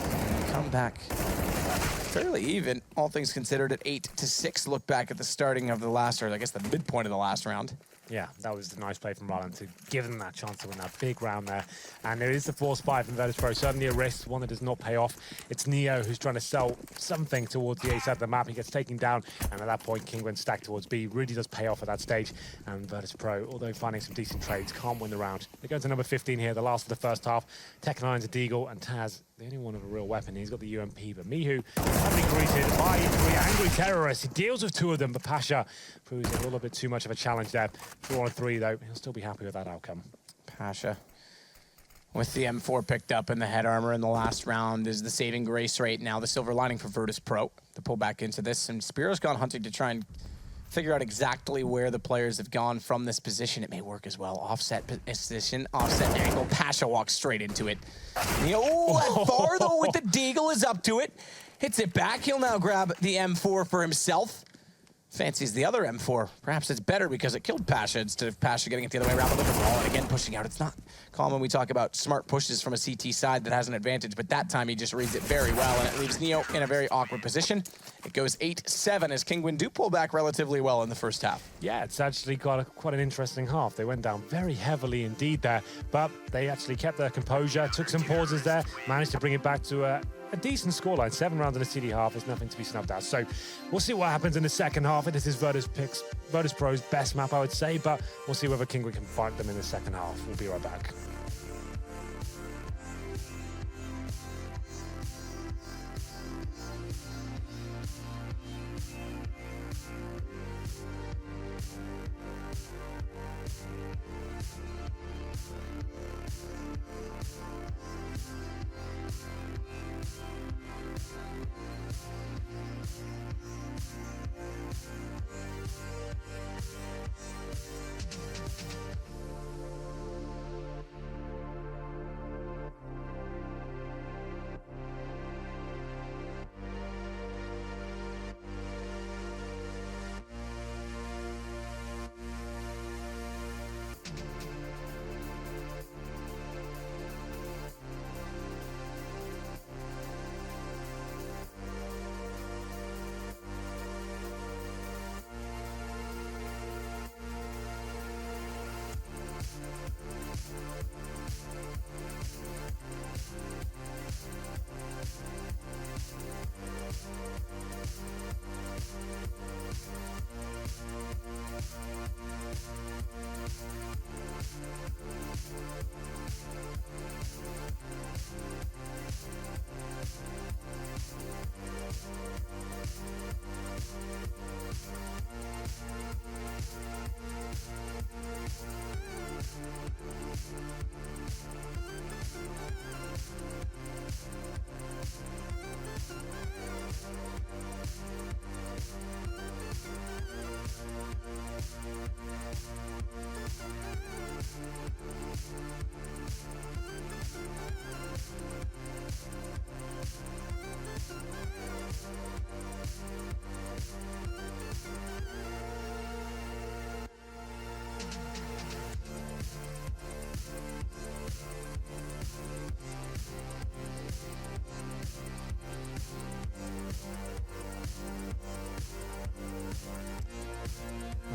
Come back fairly even, all things considered, at 8-6. Look back at the starting of the last, or I guess the midpoint of the last round. Yeah, that was a nice play from Ryland to give them that chance to win that big round there. And there is the force 5 from Virtus.Pro, certainly a risk, one that does not pay off. It's Neo who's trying to sell something towards the A side of the map. He gets taken down, and at that point, Kinguin stacked towards B. Really does pay off at that stage. And Virtus.Pro, although finding some decent trades, can't win the round. They go to number 15 here, the last of the first half. Tech9's a Deagle, and Taz, the only one of a real weapon. He's got the UMP, but Mihu, having greeted by 3 angry terrorists. He deals with 2 of them, but Pasha proves a little bit too much of a challenge there. 4-on-3 though, he'll still be happy with that outcome. Pasha with the M4 picked up in the head armor in the last round is the saving grace right now. The silver lining for Virtus.Pro to pull back into this. And Spiro's gone hunting to try and figure out exactly where the players have gone from this position. It may work as well. Offset position, offset angle. Pasha walks straight into it. Oh, far though with the Deagle is up to it. Hits it back. He'll now grab the M4 for himself. Fancies the other M4. Perhaps it's better because it killed Pasha instead of Pasha getting it the other way around. But look at Rollin again pushing out. It's not common we talk about smart pushes from a CT side that has an advantage, but that time he just reads it very well, and it leaves Neo in a very awkward position. It goes 8-7 as Kinguin do pull back relatively well in the first half. Yeah, it's actually got quite an interesting half. They went down very heavily indeed there, but they actually kept their composure, took some pauses there, managed to bring it back to a decent scoreline. 7 rounds in the CD half is nothing to be snubbed at. So we'll see what happens in the second half. This is Virtus.Pro's best map, I would say, but we'll see whether Kinguin can fight them in the second half. We'll be right back.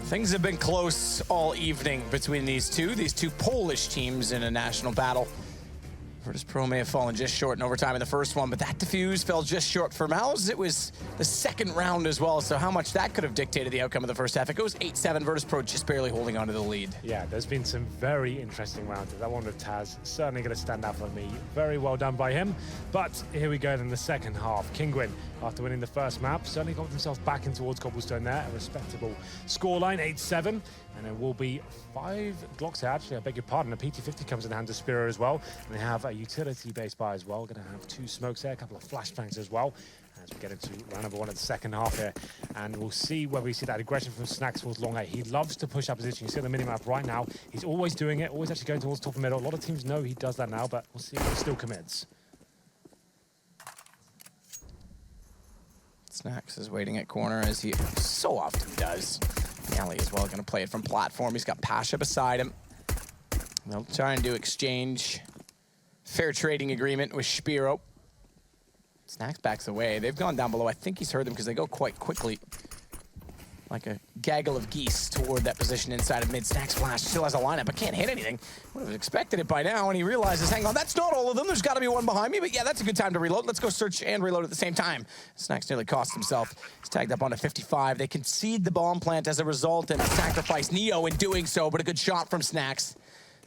Things have been close all evening between these two Polish teams in a national battle. Virtus.Pro may have fallen just short in overtime in the first one, but that defuse fell just short for Mouse. It was the second round as well, so how much that could have dictated the outcome of the first half. It goes 8-7, Virtus.Pro just barely holding on to the lead. Yeah, there's been some very interesting rounds. That one with Taz certainly going to stand out for me. Very well done by him. But here we go in the second half. Kinguin, after winning the first map, certainly got himself back in towards Cobblestone there. A respectable scoreline, 8-7. And it will be 5 Glocks here. Actually, I beg your pardon. A PT-50 comes in the hand of Spiro as well. And they have a utility-based buy as well. Going to have 2 smokes there, a couple of flashbangs as well. As we get into round number 1 of the second half here. And we'll see whether we see that aggression from Snacks towards long A. He loves to push up position. You see on the minimap right now. He's always doing it, always actually going towards top of middle. A lot of teams know he does that now, but we'll see if he still commits. Snacks is waiting at corner as he so often does. Alley as well, going to play it from platform. He's got Pasha beside him. They'll try and do exchange. Fair trading agreement with Spiro. Snacks backs away. They've gone down below. I think he's heard them because they go quite quickly. Like a gaggle of geese toward that position inside of mid. Snacks flash, still has a lineup, but can't hit anything. Would have expected it by now, and he realizes, hang on, that's not all of them. There's got to be one behind me, but yeah, that's a good time to reload. Let's go search and reload at the same time. Snacks nearly cost himself. He's tagged up onto 55. They concede the bomb plant as a result and sacrifice Neo in doing so, but a good shot from Snacks.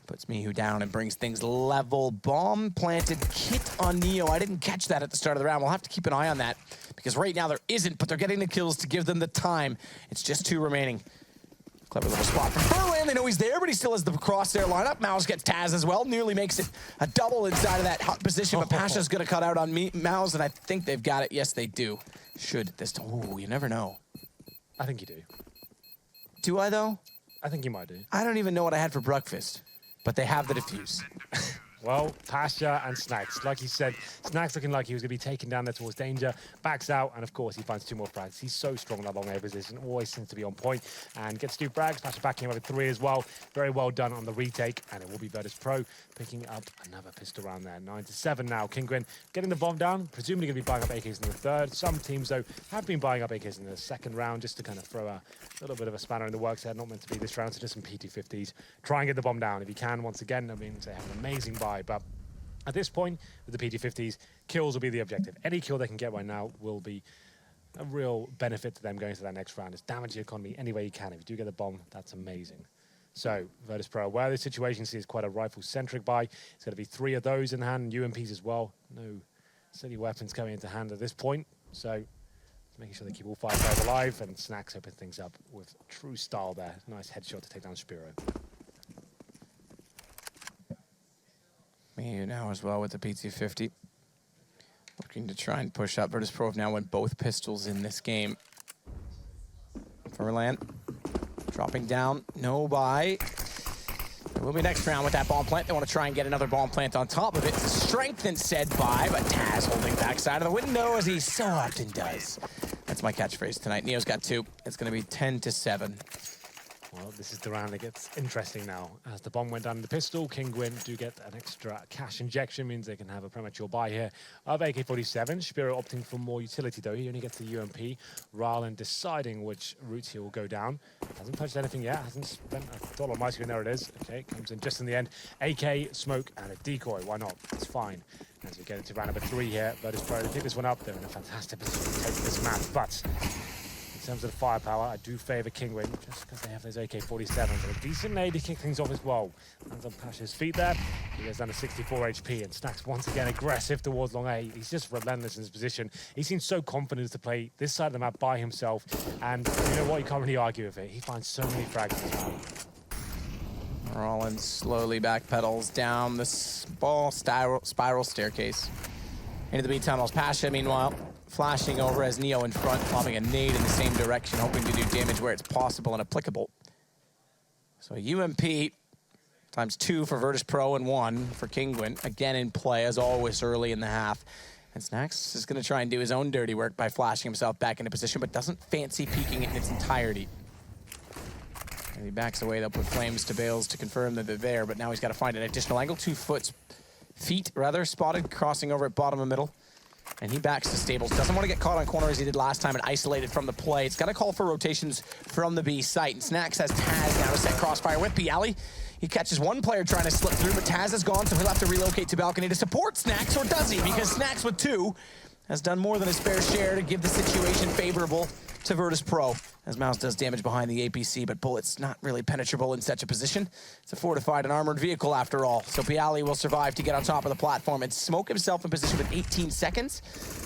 Puts Mihu down and brings things level. Bomb planted kit on Neo. I didn't catch that at the start of the round. We'll have to keep an eye on that because right now there isn't, but they're getting the kills to give them the time. It's just 2 remaining. Clever little spot from Berlin. They know he's there, but he still has the crosshair lineup. Mouse gets Taz as well. Nearly makes it a double inside of that hot position, but Pasha's going to cut out on Mouse, and I think they've got it. Yes, they do. Should this time. Ooh, you never know. I think you do. Do I, though? I think you might do. I don't even know what I had for breakfast. But they have the defuse. Well, Pasha and Snacks. Like he said, Snacks looking like he was going to be taken down there towards danger. Backs out, and of course, he finds 2 more frags. He's so strong in that long air position. Always seems to be on point. And gets 2 frags. Pasha backing him with 3 as well. Very well done on the retake. And it will be Virtus.Pro picking up another pistol round there. 9-7 now. Kinguin getting the bomb down. Presumably going to be buying up AKs in the third. Some teams, though, have been buying up AKs in the second round just to kind of throw a little bit of a spanner in the works there. Not meant to be this round, so just some PT-50s. Try and get the bomb down if you can. Once again, I mean, they have an amazing buy, but at this point, with the PT-50s, kills will be the objective. Any kill they can get right now will be a real benefit to them going to that next round. It's damage the economy any way you can. If you do get the bomb, that's amazing. So, Virtus.Pro, where the situation is quite a rifle-centric buy. It's going to be 3 of those in hand, UMPs as well. No silly weapons coming into hand at this point. So, making sure they keep all 5 guys alive, and Snacks open things up with true style there. Nice headshot to take down Spiro. Me now as well with the PT-50. Looking to try and push up. Virtus.Pro have now won both pistols in this game. Furlan dropping down. No buy. It will be next round with that bomb plant. They want to try and get another bomb plant on top of it. Strengthen said buy, but Taz holding backside of the window as he so often does. That's my catchphrase tonight. Neo's got 2. It's going to be 10-7. Well, this is the round that gets interesting now. As the bomb went down in the pistol, Kinguin do get an extra cash injection, means they can have a premature buy here of AK-47. Spiro opting for more utility, though. He only gets the UMP. Rylan deciding which route he will go down. Hasn't touched anything yet. Hasn't spent a dollar on my screen. There it is. Okay, comes in just in the end. AK, smoke, and a decoy. Why not? It's fine. As we get into round number 3 here, Virtus.Pro to pick this one up. They're in a fantastic position to take this map, but in terms of the firepower, I do favour Kinguin just because they have those AK-47s. And a decent nade to kick things off as well. Lands on Pasha's feet there. He goes down to 64 HP, and Snacks once again aggressive towards long A. He's just relentless in his position. He seems so confident to play this side of the map by himself. And you know what? You can't really argue with it. He finds so many frags in this map. Rollins slowly backpedals down this spiral staircase. Into the B tunnels. Pasha, meanwhile, flashing over as Neo in front, lobbing a nade in the same direction, hoping to do damage where it's possible and applicable. So UMP times 2 for Virtus.Pro and 1 for Kinguin. Again in play, as always, early in the half. And Snacks is going to try and do his own dirty work by flashing himself back into position, but doesn't fancy peeking it in its entirety. And he backs away. They'll put flames to bales to confirm that they're there, but now he's got to find an additional angle. 2 feet, spotted, crossing over at bottom of middle. And he backs to Stables. Doesn't want to get caught on corner as he did last time and isolated from the play. It's got to call for rotations from the B site. And Snacks has Taz now to set crossfire with Bialy. He catches one player trying to slip through, but Taz is gone, so he'll have to relocate to balcony to support Snacks, or does he? Because Snacks with 2 has done more than his fair share to give the situation favorable to Virtus.Pro, as Mouse does damage behind the APC, but Bullet's not really penetrable in such a position. It's a fortified and armored vehicle after all, so Bialy will survive to get on top of the platform and smoke himself in position with 18 seconds.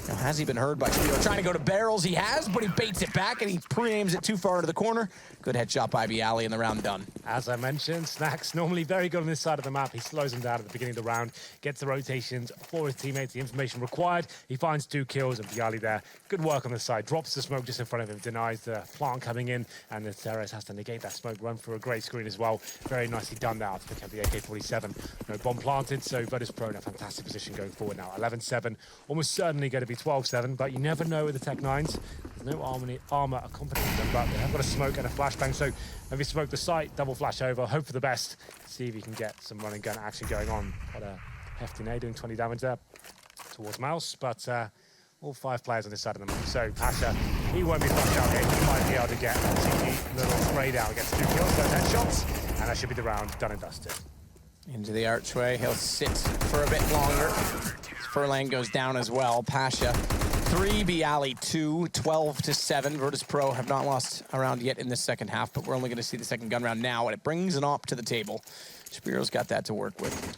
Now, has he been heard by Cbble? Trying to go to barrels, he has, but he baits it back and he pre-aims it too far into the corner. Good headshot by Bialy and the round done. As I mentioned, Snacks normally very good on this side of the map. He slows them down at the beginning of the round, gets the rotations for his teammates, the information required. He finds 2 kills, and Bialy there, good work on the side. Drops the smoke just in front of him, denies the plant coming in, and the Ceres has to negate that smoke, run through a great screen as well. Very nicely done there to pick up the AK-47. No bomb planted, so Virtus.Pro in a fantastic position going forward now. 11-7, almost certainly going to be 12-7, but you never know with the Tech-9s. There's no armor accompanying them, but they have got a smoke and a flashbang, so maybe smoke the site, double flash over, hope for the best, see if you can get some run and gun action going on. Got a hefty nade doing 20 damage there towards Mouse, but all 5 players on this side of the map. So Pasha, he won't be flushed out here. He might be able to get a cheeky little spray down, gets 2 kills, those headshots, and that should be the round done and dusted. Into the archway, he'll sit for a bit longer. Furlan goes down as well. Pasha 3, Bialy 2, 12-7. Virtus.Pro have not lost a round yet in this second half, but we're only going to see the second gun round now, and it brings an AWP to the table. Spiro's got that to work with.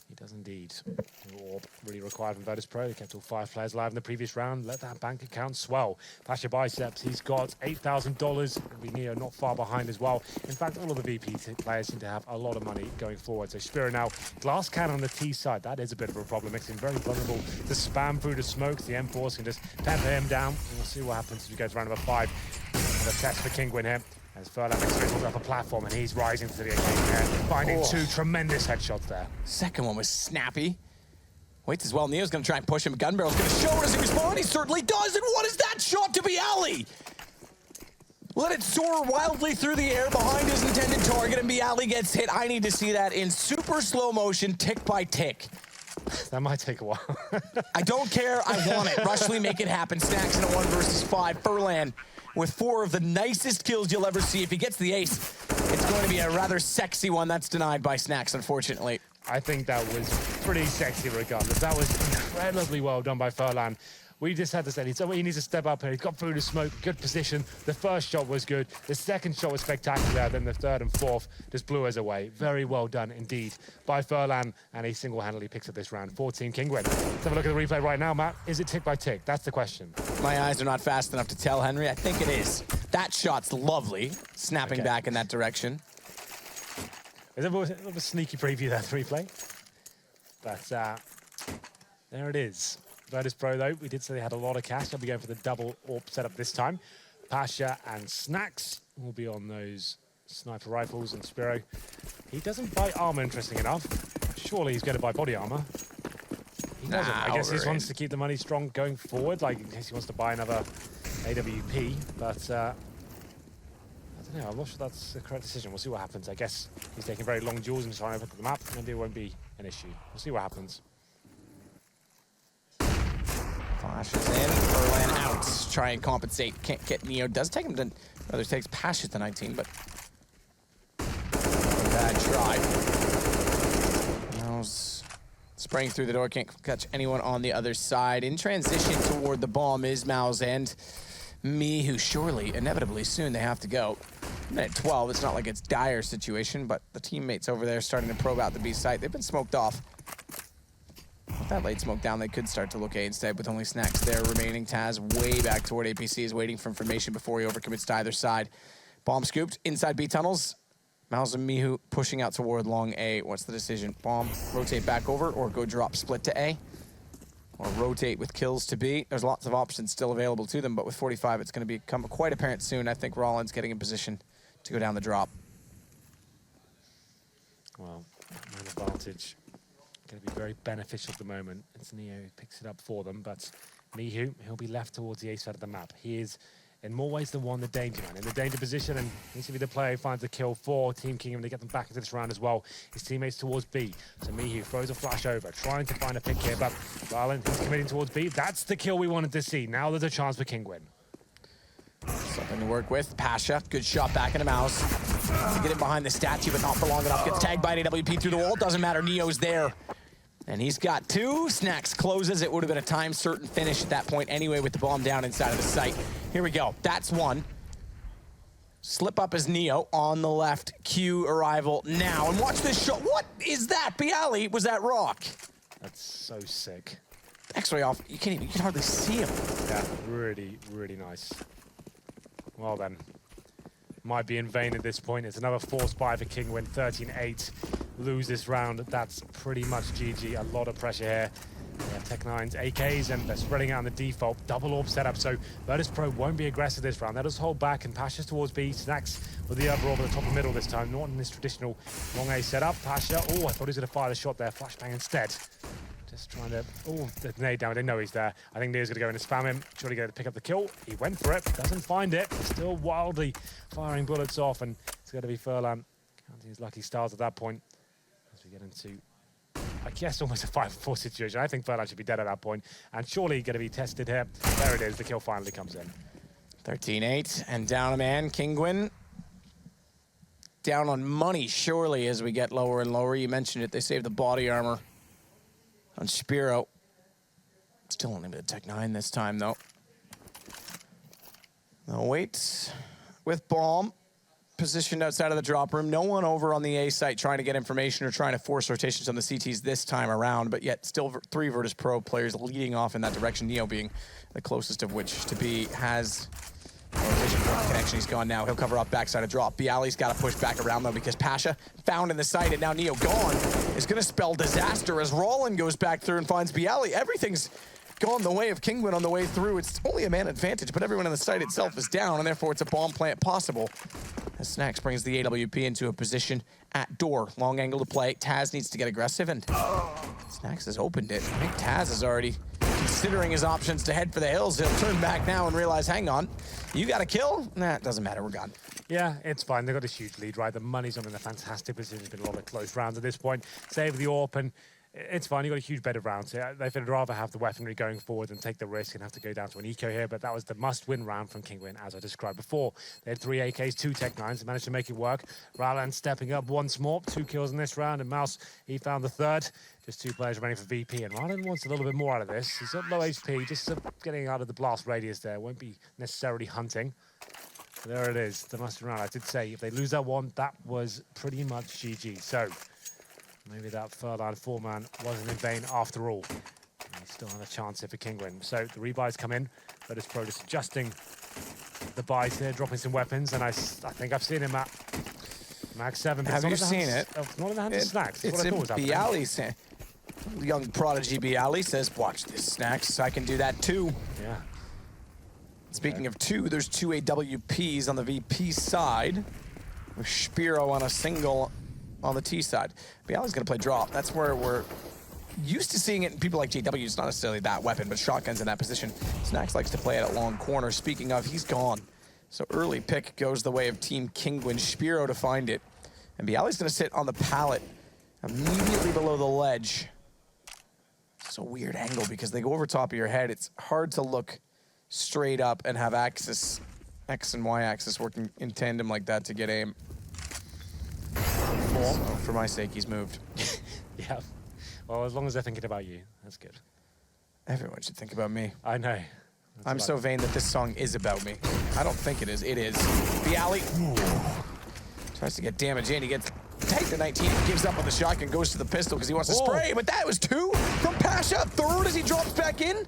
He does indeed. No AWP really required from Virtus.Pro. They kept all 5 players alive in the previous round. Let that bank account swell. Pasha Biceps, he's got $8,000. Neo not far behind as well. In fact, all of the VP players seem to have a lot of money going forward. So Spiro now, glass cannon on the T side. That is a bit of a problem. Makes him very vulnerable to spam through the smokes. The M4s can just pepper him down. And we'll see what happens as we go to round number 5. And a test for Kinguin here. As Furlan makes up a platform, and he's rising to the AK here, finding 2 tremendous headshots there. Second one was snappy. Waits as well. Neo's going to try and push him. Gun barrel's going to show as he responds. He certainly does. And what is that shot to Bialy? Let it soar wildly through the air behind his intended target, and Bialy gets hit. I need to see that in super slow motion, tick by tick. That might take a while. I don't care. I want it. Rushley, make it happen. Snacks in a 1 versus 5. Furlan with 4 of the nicest kills you'll ever see. If he gets the ace, it's going to be a rather sexy one. That's denied by Snacks, unfortunately. I think that was pretty sexy regardless. That was incredibly well done by Furlan. We just had to say, he needs to step up here. He's got through the smoke, good position. The first shot was good. The second shot was spectacular. Then the third and fourth just blew us away. Very well done indeed by Furlan, and he single-handedly picks up this round. 14 Kinguin. Let's have a look at the replay right now, Matt. Is it tick by tick? That's the question. My eyes are not fast enough to tell, Henry. I think it is. That shot's lovely, snapping back in that direction. There's a bit of a sneaky preview there, the replay. But there it is. Virtus.Pro, though, we did say they had a lot of cash. They'll be going for the double AWP setup this time. Pasha and Snacks will be on those sniper rifles, and Spiro, he doesn't buy armor, interesting enough. Surely he's going to buy body armor. He doesn't. I guess he just wants to keep the money strong going forward, like in case he wants to buy another AWP. But I don't know. I'm not sure that's the correct decision. We'll see what happens. I guess he's taking very long duels and trying to look at the map. Maybe it won't be an issue. We'll see what happens. Flashes in, Furlan out. Try and compensate. Can't get Neo. Does take him to... Rather takes Pasha to 19, but... Bad try. Now's spraying through the door. Can't catch anyone on the other side. In transition toward the bomb is Mao's and Me, who surely, inevitably, soon they have to go. Minute 12. It's not like it's dire situation, but the teammates over there starting to probe out the B site. They've been smoked off. With that late smoke down, they could start to look A instead with only Snacks there remaining. Taz way back toward APC is waiting for information before he overcommits to either side. Bomb scooped inside B tunnels. Mouse and Mihu pushing out toward long A. What's the decision? Bomb, rotate back over, or go drop split to A? Or rotate with kills to B? There's lots of options still available to them, but with 45, it's going to become quite apparent soon. I think Rollins getting in position to go down the drop. Well, man advantage. Going to be very beneficial at the moment. It's Neo who picks it up for them, but Mihu, he'll be left towards the A side of the map. He is in more ways than one, the danger man. In the danger position, and needs to be the player who finds the kill for Team Kinguin to get them back into this round as well. His teammates towards B. So Mihu throws a flash over, trying to find a pick here, but Rylan, he's committing towards B. That's the kill we wanted to see. Now there's a chance for Kinguin. Something to work with. Pasha, good shot back in the mouse. To get it behind the statue, but not for long enough. Gets tagged by an AWP through the wall. Doesn't matter, Neo's there. And he's got two. Snacks closes. It would have been a time-certain finish at that point anyway with the bomb down inside of the site. Here we go. That's one. Slip up is Neo on the left. Q arrival now. And watch this shot. What is that? Bialy, was that rock? That's so sick. X-ray off. You can hardly see him. Yeah, really, really nice. Well then, might be in vain at this point. It's another forced buy for Kinguin, 13-8. Lose this round, that's pretty much GG. A lot of pressure here. They have Tech9's AKs and they're spreading out on the default. Double AWP setup, so Virtus.Pro won't be aggressive this round. They'll just hold back and Pasha's towards B. Snacks with the other AWP at the top and middle this time. Not in this traditional long A setup. Pasha, oh, I thought he was going to fire the shot there. Flashbang instead. Just trying to, oh, the nade down. They know he's there. I think Neo's going to go in and spam him. Trying to go to pick up the kill. He went for it, doesn't find it. Still wildly firing bullets off, and it's going to be Furlan counting his lucky stars at that point. As we get into, I guess, almost a 5-4 situation. I think Furlan should be dead at that point, and surely going to be tested here. There it is. The kill finally comes in. 13-8, and down a man. Kinguin down on money, surely, as we get lower and lower. You mentioned it. They saved the body armor on Spiro. Still only with Tech9 this time, though. No wait with bomb. Positioned outside of the drop room. No one over on the A site trying to get information or trying to force rotations on the CTs this time around, but yet still three Virtus.Pro players leading off in that direction. Neo being the closest of which to be has vision point connection. He's gone now. He'll cover up backside of drop. Bialy's got to push back around though because Pasha found in the site and now Neo gone is going to spell disaster as Roland goes back through and finds Bialy. Everything's gone the way of Kinguin on the way through. It's only a man advantage, but everyone in the site itself is down, and therefore it's a bomb plant possible. As Snacks brings the AWP into a position at door. Long angle to play. Taz needs to get aggressive, and Snacks has opened it. I think Taz is already considering his options to head for the hills. He'll turn back now and realize, hang on, you got a kill? Nah, it doesn't matter, we're gone. Yeah, it's fine. They've got a huge lead, right? The money's on in a fantastic position. It's been a lot of close rounds at this point. Save the AWP, and it's fine. You've got a huge bed of rounds here. They'd rather have the weaponry going forward than take the risk and have to go down to an eco here, but that was the must-win round from Kinguin, as I described before. They had 3 AKs, 2 Tech9s, managed to make it work. Rylan stepping up once more, 2 kills in this round, and Mouse, he found the third. Just 2 players remaining for VP, and Rylan wants a little bit more out of this. He's got low HP, just getting out of the blast radius there. Won't be necessarily hunting. There it is, the must-win round. I did say, if they lose that one, that was pretty much GG. So, maybe that Furlan 4-man wasn't in vain after all. And he still had a chance here for Kinguin. So the rebuys come in, Virtus.Pro just adjusting the buys here, dropping some weapons, and I think I've seen him at Max 7. Have you seen it? Not in the hands of Snacks. It's in Bialy's. Young prodigy Bialy says, watch this, Snacks. I can do that too. Yeah. Speaking of 2, there's 2 AWPs on the VP side, with Spiro on a single on the T side. Bialy's going to play drop. That's where we're used to seeing it in people like JW. It's not necessarily that weapon, but shotguns in that position. Snacks likes to play it at long corner. Speaking of, he's gone. So early pick goes the way of Team Kinguin. Spiro to find it. And Bialy's going to sit on the pallet immediately below the ledge. It's a weird angle because they go over top of your head. It's hard to look straight up and have axis, X and Y axis working in tandem like that to get aim. So for my sake, he's moved. Yeah. Well, as long as they're thinking about you, that's good. Everyone should think about me. I know. I'm so vain that this song is about me. I don't think it is. It is. Bialy tries to get damage in. He gets tagged to 19. He gives up on the shotgun, goes to the pistol because he wants to spray. But that was 2 from Pasha. 3rd as he drops back in.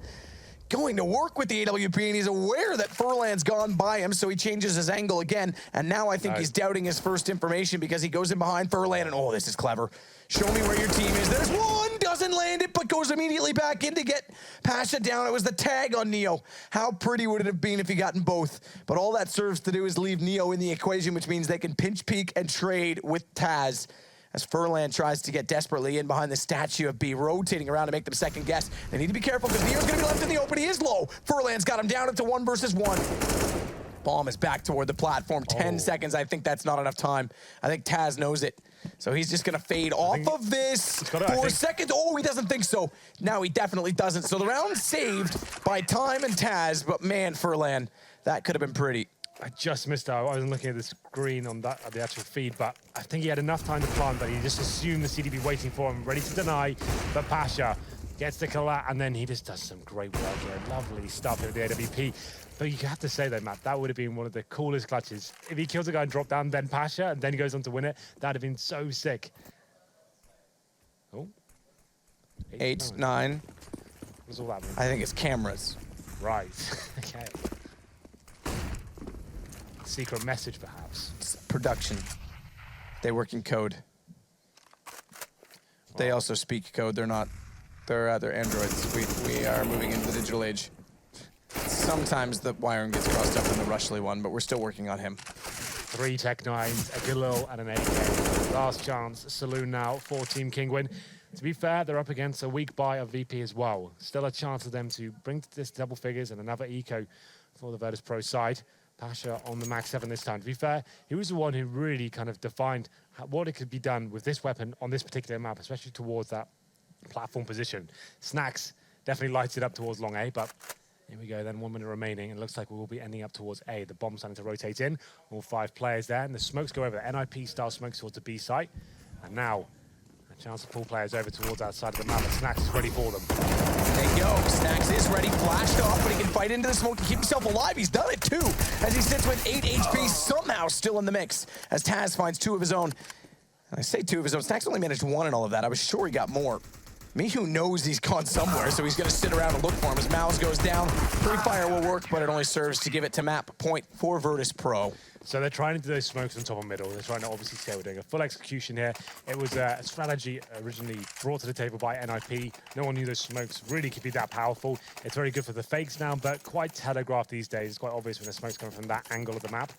Going to work with the AWP, and he's aware that Furlan's gone by him, so he changes his angle again. And now I think he's doubting his first information because he goes in behind Furlan, and oh, this is clever. Show me where your team is. There's one, doesn't land it, but goes immediately back in to get Pasha down. It was the tag on Neo. How pretty would it have been if he gotten both? But all that serves to do is leave Neo in the equation, which means they can pinch peek and trade with Taz. As Furlan tries to get desperately in behind the statue of B, rotating around to make them second guess. They need to be careful because Neo's going to be left in the open. He is low. Furlan's got him down into 1 versus 1. Bomb is back toward the platform. 10 seconds. I think that's not enough time. I think Taz knows it. So he's just going to fade off of this. 4 seconds. Oh, he doesn't think so. Now he definitely doesn't. So the round's saved by Time and Taz. But man, Furlan, that could have been pretty. I just missed out. I wasn't looking at the screen on that, at the actual feed, but I think he had enough time to plant that he just assumed the CDB waiting for him, ready to deny. But Pasha gets the collat, and then he just does some great work here. Lovely stuff here with the AWP. But you have to say, though, Matt, that would have been one of the coolest clutches. If he kills a guy and dropped down, then Pasha, and then he goes on to win it, that would have been so sick. Oh. 8, 9. What's all that mean? I think it's cameras. Right. Okay. Secret message, perhaps. It's production. They work in code. They also speak code. They're not. They're androids. We are moving into the digital age. Sometimes the wiring gets crossed up in the Rushley one, but we're still working on him. 3 Tech 9s, a Galil, and an AK. Last chance saloon now for Team Kinguin. To be fair, they're up against a weak buy of VP as well. Still a chance for them to bring this double figures and another eco for the Virtus.Pro side. Pasha on the Max 7 this time. To be fair, he was the one who really kind of defined what it could be done with this weapon on this particular map, especially towards that platform position. Snacks definitely lights it up towards long A, but here we go then, 1 minute remaining, and it looks like we will be ending up towards A. The bomb's starting to rotate in, all 5 players there, and the smokes go over, the NIP-style smokes towards the B site, and now a chance to pull players over towards that side of the map, and Snacks is ready for them. There you go, Snacks is ready, flashed off, but he can fight into the smoke to keep himself alive. He's done it too, as he sits with 8 HP, somehow still in the mix, as Taz finds 2 of his own. And I say 2 of his own, Snacks only managed 1 in all of that. I was sure he got more. Mihu knows he's gone somewhere, so he's going to sit around and look for him. As Mouse goes down, free fire will work, but it only serves to give it to map point for Virtus.Pro. So they're trying to do those smokes on top of middle. They're trying to obviously say we're doing a full execution here. It was a strategy originally brought to the table by NIP. No one knew those smokes really could be that powerful. It's very good for the fakes now, but quite telegraphed these days. It's quite obvious when the smoke's coming from that angle of the map.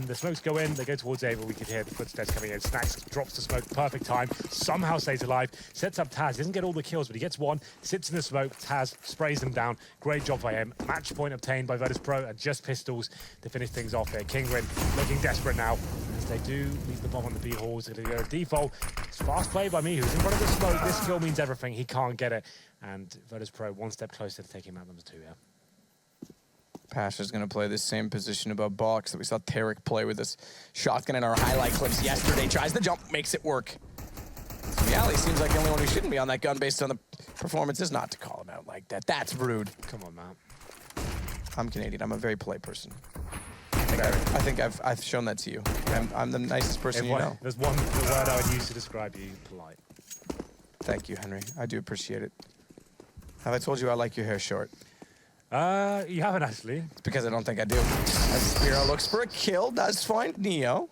The smokes go in, they go towards A, but we could hear the footsteps coming in. Snacks drops the smoke, perfect time, somehow stays alive, sets up Taz. He doesn't get all the kills, but he gets 1, sits in the smoke. Taz sprays them down. Great job by him. Match point obtained by Virtus.Pro, and just pistols to finish things off here. Kinguin looking desperate now, as they do leave the bomb on the B halls. They're going to go default. It's fast play by me, who's in front of the smoke. This kill means everything. He can't get it, and Virtus.Pro 1 step closer to taking out number 2. Yeah. Pasha's going to play the same position above box that we saw Tarek play with this shotgun in our highlight clips yesterday. Tries the jump, makes it work. Miali seems like the only one who shouldn't be on that gun based on the performances. Not to call him out like that. That's rude. Come on, man. I'm Canadian. I'm a very polite person. I think I've shown that to you. I'm the nicest person you know. There's one word I would use to describe you: polite. Thank you, Henry. I do appreciate it. Have I told you I like your hair short? You haven't actually. It's because I don't think I do. As Spiro looks for a kill, does find Neo.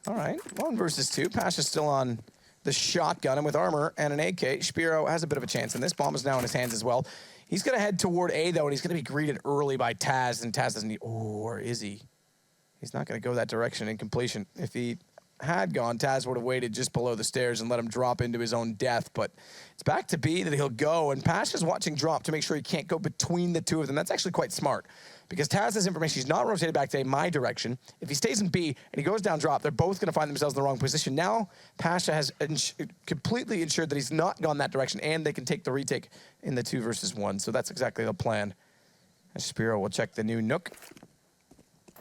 All right, 1 versus 2. Pasha's still on the shotgun, and with armor and an AK, Spiro has a bit of a chance, and this bomb is now in his hands as well. He's going to head toward A, though, and he's going to be greeted early by Taz, and Taz doesn't need... Oh, or is he? He's not going to go that direction in completion. If he had gone, Taz would have waited just below the stairs and let him drop into his own death, but it's back to B that he'll go, and Pasha's watching drop to make sure he can't go between the 2 of them. That's actually quite smart, because Taz has information. He's not rotated back to A, my direction. If he stays in B and he goes down drop, they're both going to find themselves in the wrong position. Now, Pasha has completely ensured that he's not gone that direction, and they can take the retake in the 2 versus 1, so that's exactly the plan. And Spiro will check the new Nook.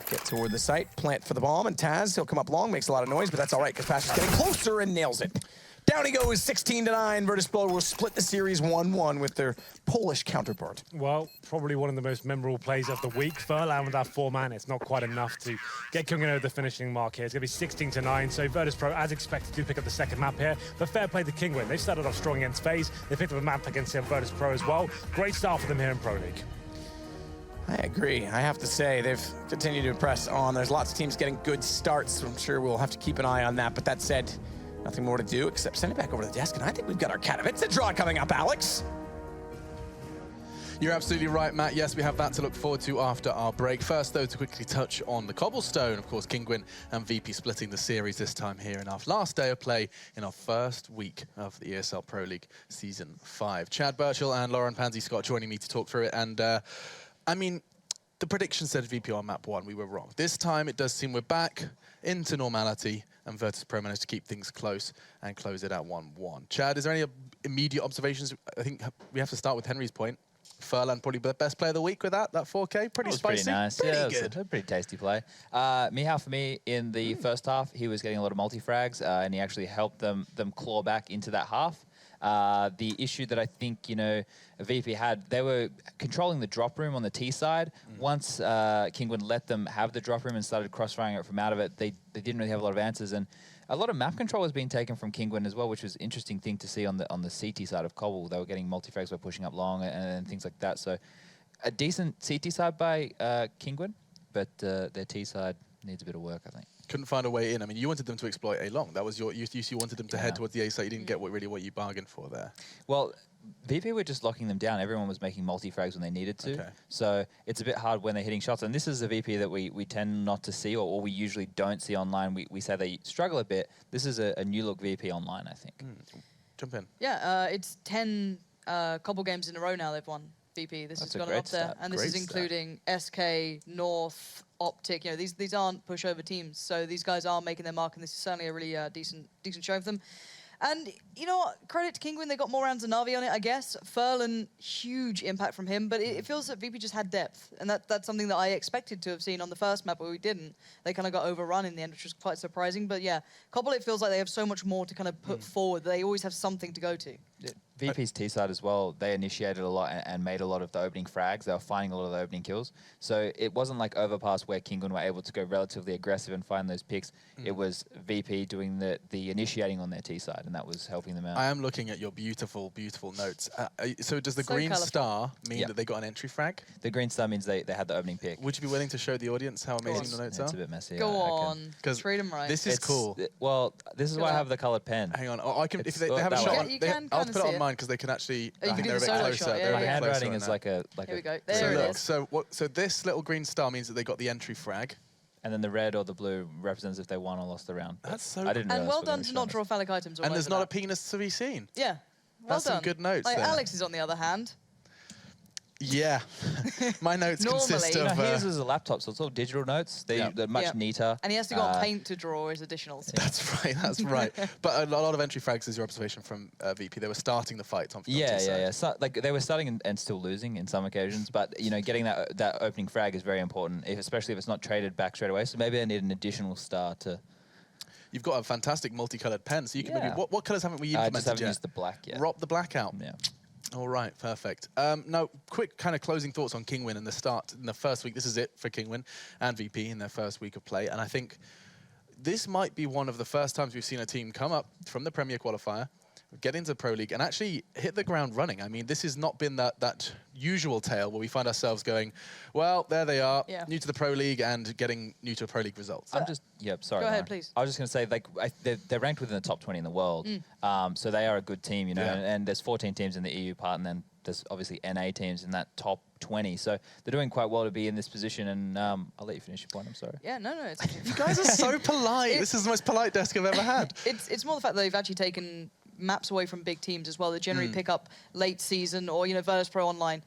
Get toward the site, plant for the bomb, and Taz, he'll come up long, makes a lot of noise, but that's all right, because Pasha's getting closer and nails it. Down he goes, 16-9. Virtus.Pro will split the series 1-1 with their Polish counterpart. Well, probably one of the most memorable plays of the week. Furlan with that 4-man, it's not quite enough to get Kinguin over the finishing mark here. It's going to be 16-9, so Virtus.Pro, as expected, do pick up the second map here. But fair play to Kinguin. They started off strong against FaZe. They picked up a map against Virtus.Pro as well. Great start for them here in Pro League. I agree. I have to say, they've continued to press on. There's lots of teams getting good starts, so I'm sure we'll have to keep an eye on that. But that said, nothing more to do except send it back over to the desk, and I think we've got our cat of it's a draw coming up, Alex. You're absolutely right, Matt. Yes, we have that to look forward to after our break. First, though, to quickly touch on the cobblestone. Of course, Kinguin and VP splitting the series this time here in our last day of play in our first week of the ESL Pro League Season 5. Chad Birchall and Lauren Pansy Scott joining me to talk through it. And I mean, the prediction said VP on map 1. We were wrong. This time, it does seem we're back into normality, and Virtus.Pro managed to keep things close and close it at 1-1. Chad, is there any immediate observations? I think we have to start with Henry's point. Furlan probably the best player of the week with that 4K. Pretty spicy. Pretty nice. Pretty yeah, good. It was a pretty tasty play. Mihao, for me, in the first half, he was getting a lot of multi-frags, and he actually helped them claw back into that half. The issue that I think, VP had, they were controlling the drop room on the T side. Once Kinguin let them have the drop room and started crossfiring it from out of it, they didn't really have a lot of answers. And a lot of map control was being taken from Kinguin as well, which was an interesting thing to see on the CT side of Cbble. They were getting multi-frags by pushing up long and things like that. So a decent CT side by Kinguin, but their T side needs a bit of work, I think. Couldn't find a way in. I mean, you wanted them to exploit A long. That was you wanted them to head towards the A side. You didn't get really what you bargained for there. Well, VP were just locking them down. Everyone was making multi-frags when they needed to. Okay. So it's a bit hard when they're hitting shots. And this is a VP that we tend not to see, or we usually don't see online. We say they struggle a bit. This is a new look VP online, I think. Jump in. Yeah, it's 10 Cbble games in a row now they've won. VP. This has That's a gone great up there, stat. and this Great is including SK, North, Optic. These aren't pushover teams, so these guys are making their mark, and this is certainly a really decent show for them. And you know what? Credit to Kinguin, they got more rounds than Na'Vi on it, I guess. Furlan, huge impact from him, but it feels that VP just had depth, and that's something that I expected to have seen on the first map, where we didn't. They kind of got overrun in the end, which was quite surprising. But yeah, Cbble, it feels like they have so much more to kind of put forward. They always have something to go to. VP's T side as well, they initiated a lot and made a lot of the opening frags. They were finding a lot of the opening kills. So it wasn't like Overpass where Kinguin were able to go relatively aggressive and find those picks. It was VP doing the initiating on their T side, and that was helping them out. I am looking at your beautiful, beautiful notes. So does the So green colourful. star mean Yep. that they got an entry frag? The green star means they had the opening pick. Would you be willing to show the audience how amazing the notes It's are? a bit messy. Go I can- on, 'Cause treat them right. This is cool. Well, this is Look why at I have that. the colored pen. Hang on. Oh, I can. If It's they have a that shot way. on, You they, can I'll kinda put it see on it. mine because they can actually. Oh, you I can think do they're a the bit solo closer. shot, yeah, They're a yeah. bit My closer handwriting on is that. like a Here we go. a There So it look, is. so this little green star means that they got the entry frag. and then the red or the blue represents if they won or lost the round. But That's so I didn't And realize well we're gonna done be to showing not this. draw phallic items all And there's over not that. a penis to be seen. Yeah. Well That's some done. good notes Like there. Alex is on the other hand. Yeah. My notes consist Normally- of. His is a laptop, so it's all digital notes. They're much Yeah. neater. And he has to go on paint to draw his additionals. That's right. That's right. But a lot of entry frags is your observation from VP. They were starting the fight on. Yeah. So, like they were starting and still losing in some occasions, but getting that opening frag is very important, especially if it's not traded back straight away. So maybe they need an additional star to. You've got a fantastic multicolored pen, so you can maybe. Yeah. What colors haven't we I implemented just haven't yet? used the black yet. Rob the black out. Yeah. All right, perfect. Now, quick kind of closing thoughts on Kinguin and the start in the first week. This is it for Kinguin and VP in their first week of play, and I think this might be one of the first times we've seen a team come up from the Premier qualifier, get into Pro League, and actually hit the ground running. I mean, this has not been that usual tale where we find ourselves going, well, there they are, new to the Pro League and getting new to Pro League results. I'm just, sorry. Go ahead, Lauren. please. I was just going to say, like, they're ranked within the top 20 in the world, so they are a good team, and there's 14 teams in the EU part, and then there's obviously NA teams in that top 20, so they're doing quite well to be in this position, and I'll let you finish your point, I'm sorry. Yeah, no. You guys are so polite. This is the most polite desk I've ever had. It's more the fact that they've actually taken maps away from big teams as well. They generally pick up late season or, Virtus.Pro Online,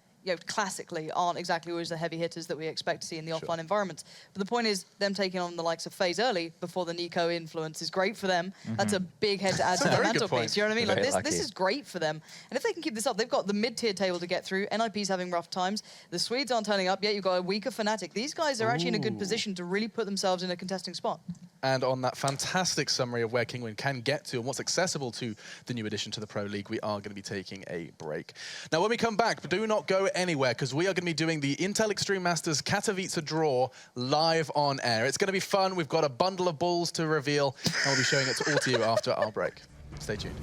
classically aren't exactly always the heavy hitters that we expect to see in the offline environments. But the point is, them taking on the likes of FaZe early before the Nico influence is great for them. That's a big head to add to their Very good point. mantelpiece. You know what I mean? Like Very this is great for them. And if they can keep this up, they've got the mid-tier table to get through. NIP's having rough times. The Swedes aren't turning up yet. You've got a weaker Fnatic. These guys are actually in a good position to really put themselves in a contesting spot. And on that fantastic summary of where Kinguin can get to and what's accessible to the new addition to the Pro League, we are going to be taking a break. Now, when we come back, do not go anywhere, because we are going to be doing the Intel Extreme Masters Katowice draw live on air. It's going to be fun. We've got a bundle of balls to reveal, and we'll be showing it all to you after our break. Stay tuned.